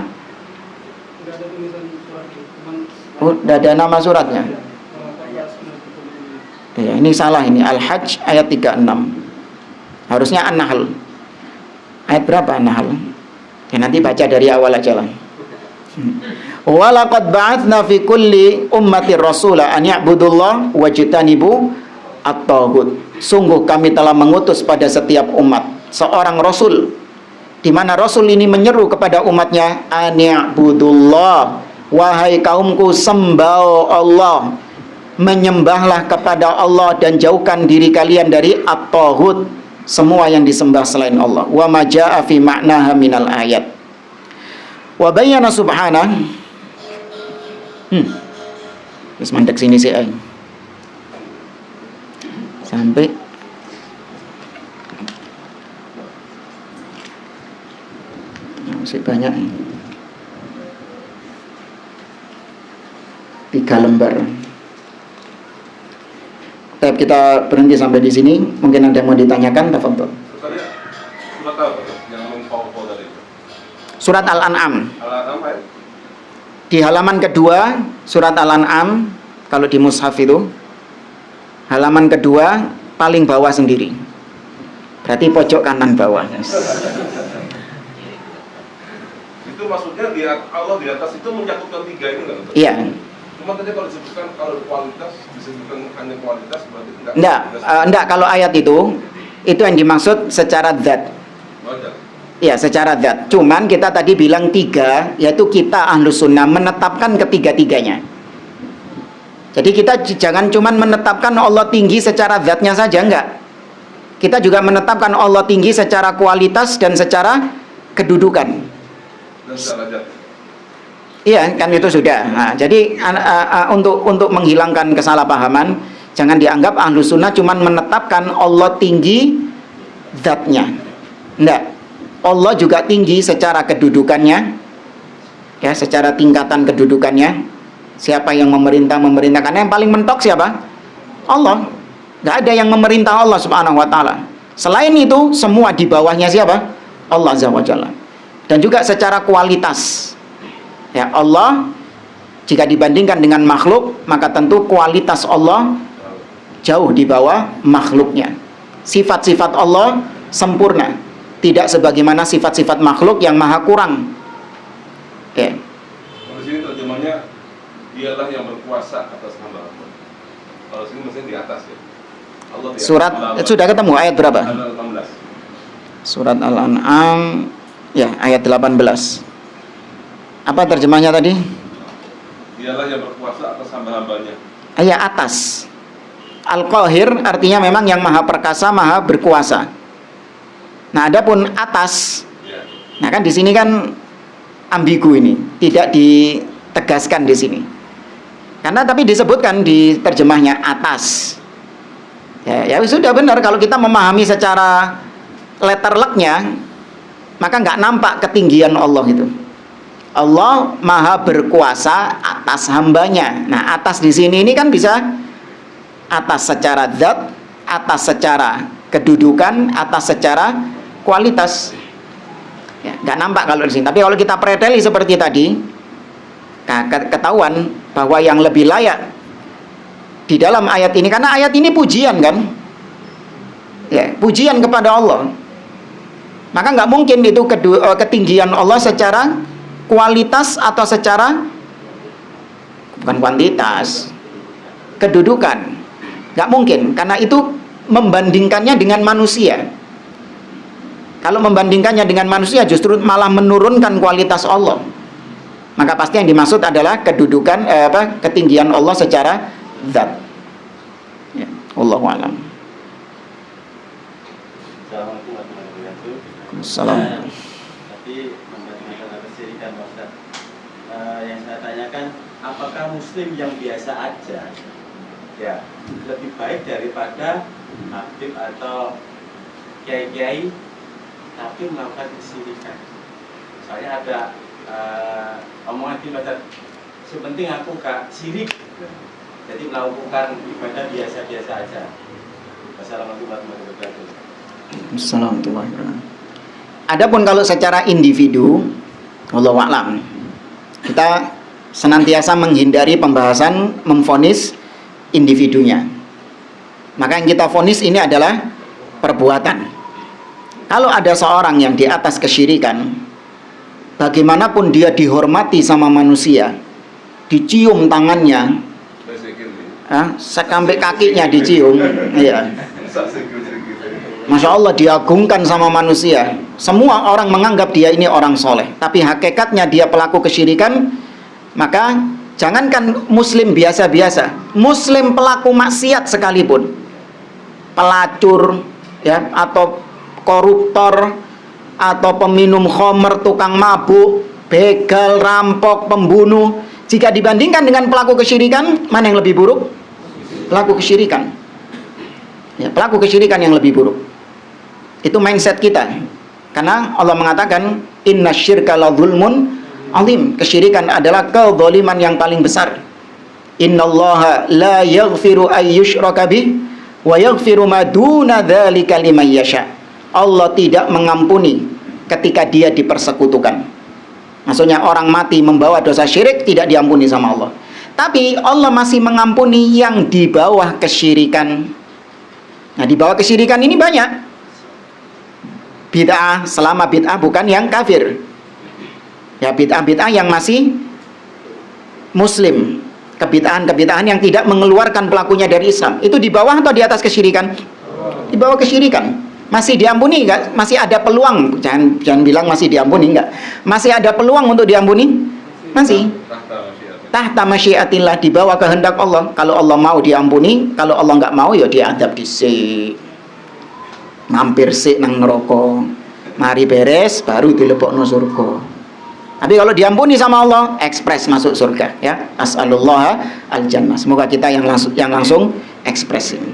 Oh, tidak ada nama suratnya. Ya, ini salah ini. Al-Hajj ayat 36. Harusnya An-Nahl. Ayat berapa An-Nahl? Ya, nanti baca dari awal aja lah. Walaqad ba'atsna fi kulli ummatir rasula an ya'budullah wajtanibu at-taghut. Sungguh kami telah mengutus pada setiap umat seorang rasul, di mana rasul ini menyeru kepada umatnya, an ya'budullah, wahai kaumku sembah Allah, menyembahlah kepada Allah dan jauhkan diri kalian dari at-taghut, semua yang disembah selain Allah. Wa ma jaa'a fi ma'naha minal ayat. Wa bayyana subhanahu. Terus mandek sini sih ay. Sampai masih banyak ini. 3 lembar. Tapi kita berhenti sampai di sini. Mungkin ada yang mau ditanyakan, tafadhol. Surat apa yang mengpau-pau tadi? Surat Al-An'am. Al-An'am ya? Di halaman kedua surat Al-An'am, kalau di mushaf itu halaman kedua paling bawah sendiri. Berarti pojok kanan bawah. Itu maksudnya Allah di atas itu menyatukan 3 ini enggak? Iya. Cuma tadi kalau disebutkan kalau kualitas disebutkan hanya kualitas berarti enggak, kalau ayat itu yang dimaksud secara zat. Ya, secara zat. Cuman kita tadi bilang 3, yaitu kita Ahlus Sunnah menetapkan ketiga-tiganya. Jadi kita jangan cuman menetapkan Allah tinggi secara zatnya saja, enggak. Kita juga menetapkan Allah tinggi secara kualitas dan secara kedudukan. Dan secara zat. Iya, kan itu sudah. Nah, jadi untuk menghilangkan kesalahpahaman, jangan dianggap Ahlus Sunnah cuman menetapkan Allah tinggi zatnya. Enggak. Allah juga tinggi secara kedudukannya. Ya, secara tingkatan kedudukannya. Siapa yang memerintah? Karena yang paling mentok siapa? Allah. Nggak ada yang memerintah Allah Subhanahu wa Ta'ala. Selain itu, semua di bawahnya siapa? Allah Azza wa Jalla. Dan juga secara kualitas, ya, Allah jika dibandingkan dengan makhluk, maka tentu kualitas Allah jauh di bawah makhluknya. Sifat-sifat Allah sempurna, tidak sebagaimana sifat-sifat makhluk yang maha kurang. Ya. Kalau sini terjemahnya dialah yang berkuasa atas hamba-hamba. Kalau sini mestinya di atas ya. Allah di atas Surat hamba-hamba. sudah ketemu ayat berapa? Ayat 18. Surat Al-An'am, ya, ayat 18. Apa terjemahnya tadi? Dialah yang berkuasa atas hamba-hambanya. Ayat atas. Al-Qahir artinya memang yang maha perkasa, maha berkuasa. Nah, adapun atas, Ya. nah kan di sini kan ambigu ini, tidak ditegaskan di sini. Karena tapi disebutkan di terjemahnya atas. Ya sudah benar kalau kita memahami secara letter luck-nya, maka nggak nampak ketinggian Allah itu. Allah maha berkuasa atas hambanya. Nah, atas di sini ini kan bisa atas secara zat, atas secara kedudukan, atas secara kualitas. Ya, nggak nampak kalau di sini. Tapi kalau kita preteli seperti tadi, ketahuan bahwa yang lebih layak di dalam ayat ini, karena ayat ini pujian kan, ya, pujian kepada Allah. Maka nggak mungkin itu ketinggian Allah secara kualitas atau secara bukan kuantitas, kedudukan, nggak mungkin, karena itu membandingkannya dengan manusia. Kalau membandingkannya dengan manusia justru malah menurunkan kualitas Allah. Maka pasti yang dimaksud adalah kedudukan ketinggian Allah secara zat. Ya, Allahu a'lam. Assalamualaikum warahmatullahi wabarakatuh. Assalamualaikum. Tadi membahas masalah kesyirikan, Pak Ustaz. Yang saya tanyakan, apakah Muslim yang biasa aja, ya, lebih baik daripada habib atau kiai-kiai tapi melakukan kesyirikan? Soalnya ada omongan di Ustaz, sepenting aku gak syirik, jadi melakukan ibadah biasa-biasa aja. Wassalamualaikum warahmatullahi wabarakatuh. Assalamualaikum. Adapun kalau secara individu, wallahu a'lam, kita senantiasa menghindari pembahasan memvonis individunya. Maka yang kita vonis ini adalah perbuatan. Kalau ada seorang yang di atas kesyirikan, bagaimanapun dia dihormati sama manusia, dicium tangannya, sampai kakinya dicium, iya. Masya Allah, diagungkan sama manusia. Semua orang menganggap dia ini orang soleh, tapi hakikatnya dia pelaku kesyirikan. Maka jangankan muslim biasa-biasa, muslim pelaku maksiat sekalipun, pelacur, ya, atau koruptor, atau peminum khamr, tukang mabuk, begal, rampok, pembunuh, jika dibandingkan dengan pelaku kesyirikan, mana yang lebih buruk? Pelaku kesyirikan. Ya, pelaku kesyirikan yang lebih buruk. Itu mindset kita. Karena Allah mengatakan innasyirka la dzulmun azim. Kesyirikan adalah kezaliman yang paling besar. Innallaha la yaghfiru ay yushraka bih wa yaghfiru ma duna dzalika liman yasha. Allah tidak mengampuni ketika dia dipersekutukan. Maksudnya orang mati membawa dosa syirik tidak diampuni sama Allah. Tapi Allah masih mengampuni yang di bawah kesyirikan. Nah, di bawah kesyirikan ini banyak. Bid'ah, selama bid'ah bukan yang kafir. Ya, bid'ah-bid'ah yang masih muslim. Kebid'ahan-kebid'ahan yang tidak mengeluarkan pelakunya dari Islam. Itu di bawah atau di atas kesyirikan? Di bawah kesyirikan. Masih diampuni enggak? Masih ada peluang. Jangan bilang masih diampuni enggak. Masih ada peluang untuk diampuni? Masih. Tahta masyiatillah, di bawah kehendak Allah. Kalau Allah mau diampuni, kalau Allah enggak mau ya diadab dhisik. Mampir sik nang neraka. Mari beres baru dilebokno surga. Tapi kalau diampuni sama Allah, ekspres masuk surga, ya. As'alullah al-jannah. Semoga kita yang langsung ekspres ini.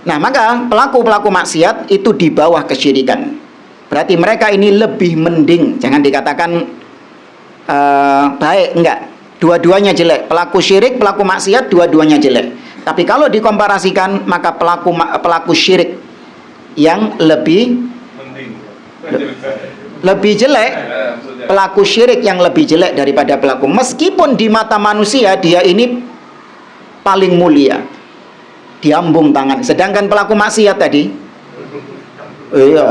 Nah, maka pelaku-pelaku maksiat itu di bawah kesyirikan. Berarti mereka ini lebih mending, jangan dikatakan baik, enggak. Dua-duanya jelek. Pelaku syirik, pelaku maksiat, dua-duanya jelek. Tapi kalau dikomparasikan, maka pelaku syirik yang lebih jelek, pelaku syirik yang lebih jelek daripada pelaku. Meskipun di mata manusia dia ini paling mulia, diambung tangan. Sedangkan pelaku maksiat tadi,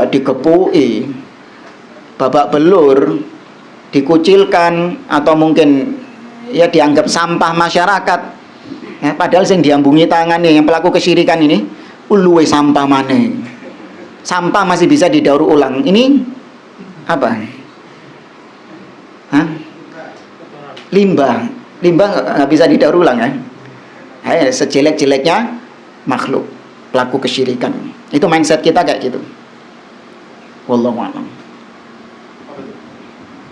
dikepui, babak belur, dikucilkan, atau mungkin ya dianggap sampah masyarakat. Ya, padahal yang diambungi tangannya, yang pelaku kesyirikan ini, uluwe sampah mana? Sampah masih bisa didaur ulang. Ini apa? Hah? Limbah nggak bisa didaur ulang ya. Sejelek-jeleknya makhluk, pelaku kesyirikan. Itu mindset kita kayak gitu. Wallahu a'lam.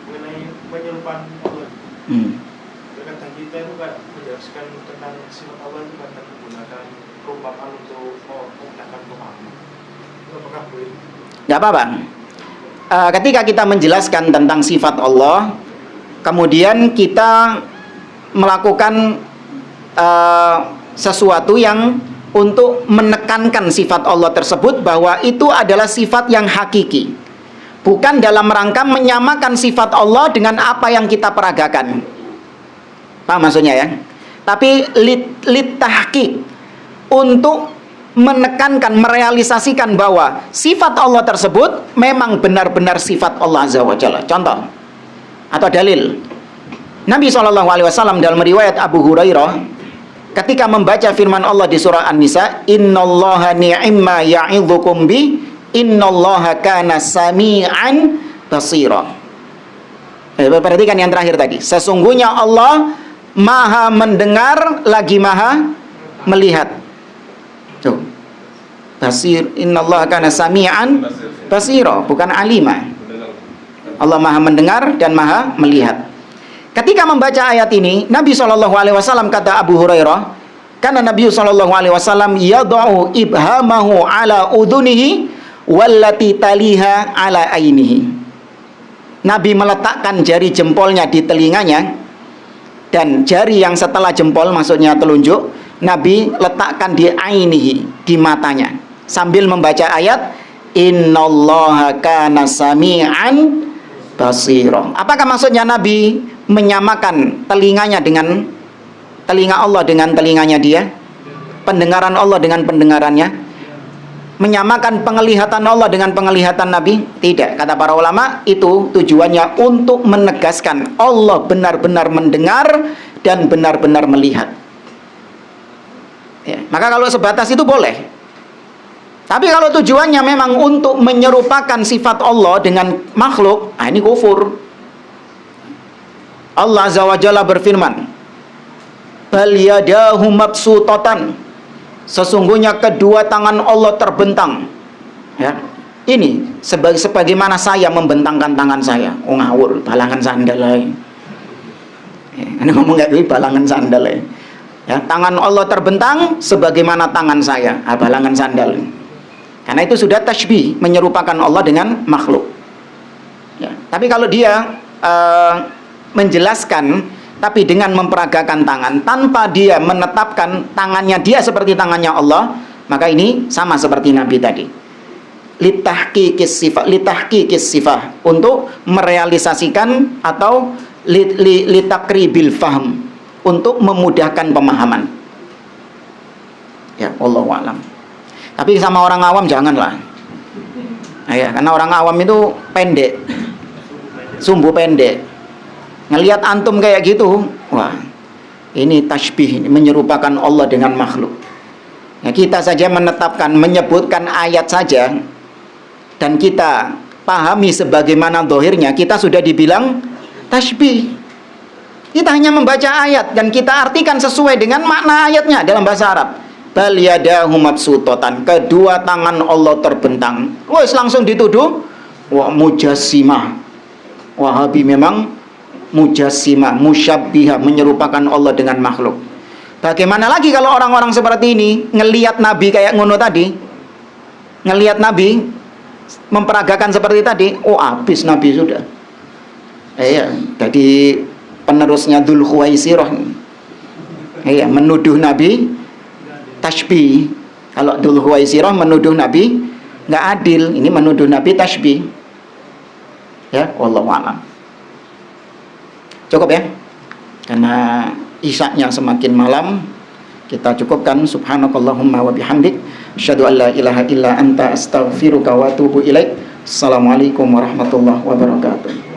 Mengenai penyerupan Allah. Kata kita itu kan menjelaskan tentang sifat Allah itu kan menggunakan perumpamaan untuk memudahkan pemahaman. Apakah boleh? Nggak apa-apa. Ketika kita menjelaskan tentang sifat Allah, kemudian kita melakukan sesuatu yang untuk menekankan sifat Allah tersebut bahwa itu adalah sifat yang hakiki, bukan dalam rangka menyamakan sifat Allah dengan apa yang kita peragakan. Paham maksudnya ya? Tapi litahqiq, untuk menekankan, merealisasikan bahwa sifat Allah tersebut memang benar-benar sifat Allah Azza wa Jalla. Contoh atau dalil, Nabi SAW dalam riwayat Abu Hurairah ketika membaca firman Allah di surah An-Nisa, innallaha ni'ma ya'idzukum bi innallaha kana sami'an basira. Perhatikan yang terakhir tadi, sesungguhnya Allah maha mendengar lagi maha melihat. Tuh, basir, innallaha kana sami'an basira, bukan alima. Allah maha mendengar dan maha melihat. Ketika membaca ayat ini, Nabi SAW kata Abu Hurairah, karena Nabi SAW yad'u ibhamahu ala udhunihi wallati taliha ala ainihi. Nabi meletakkan jari jempolnya di telinganya, dan jari yang setelah jempol, maksudnya telunjuk, Nabi letakkan di ainihi, di matanya, sambil membaca ayat innallaha kana sami'an basira. Apakah maksudnya Nabi menyamakan telinganya dengan telinga Allah dengan telinganya dia, pendengaran Allah dengan pendengarannya, menyamakan penglihatan Allah dengan penglihatan Nabi? Tidak. Kata para ulama, itu tujuannya untuk menegaskan Allah benar-benar mendengar dan benar-benar melihat ya. Maka kalau sebatas itu boleh. Tapi kalau tujuannya memang untuk menyerupakan sifat Allah dengan makhluk, ini kufur. Allah Azza wa Jalla berfirman, bal yadahu mabsutatan, sesungguhnya kedua tangan Allah terbentang ya. Ini sebagaimana saya membentangkan tangan saya. Ngawur, balangan sandal ya. Ini ngomong kayak gini, balangan sandal ya. Tangan Allah terbentang sebagaimana tangan saya, balangan sandal. Karena itu sudah tasbih, menyerupakan Allah dengan makhluk ya. Tapi kalau dia menjelaskan tapi dengan memperagakan tangan tanpa dia menetapkan tangannya dia seperti tangannya Allah, maka ini sama seperti Nabi tadi, litahqiqis sifah, untuk merealisasikan atau litakribil faham, untuk memudahkan pemahaman ya. Wallahu a'lam. Tapi sama orang awam janganlah ya, karena orang awam itu pendek, sumbu pendek. Ngelihat antum kayak gitu, wah, ini tasbih, ini menyerupakan Allah dengan makhluk ya. Kita saja menetapkan, menyebutkan ayat saja, dan kita pahami sebagaimana zahirnya, kita sudah dibilang tasbih. Kita hanya membaca ayat dan kita artikan sesuai dengan makna ayatnya dalam bahasa Arab. Bal yadahu mabsutatan, kedua tangan Allah terbentang. Wes langsung dituduh, wah mujassimah. Wahabi memang mujassimah, musyabbiha, menyerupakan Allah dengan makhluk. Bagaimana lagi kalau orang-orang seperti ini ngelihat Nabi kayak ngono tadi, ngelihat Nabi memperagakan seperti tadi, habis Nabi sudah. Jadi penerusnya Dzul Khuwaisirah. Iya, menuduh Nabi tasbih. Kalau Dzul Khuwaisirah menuduh Nabi nggak adil, ini menuduh Nabi tasbih. Ya, wallahu a'lam. Cukup ya, karena isya-nya semakin malam. Kita cukupkan. Subhanakallahumma wa bihamdik, asyhadu an la ilaha illa anta, astaghfiruka wa atubu ilaik. Assalamualaikum warahmatullahi wabarakatuh.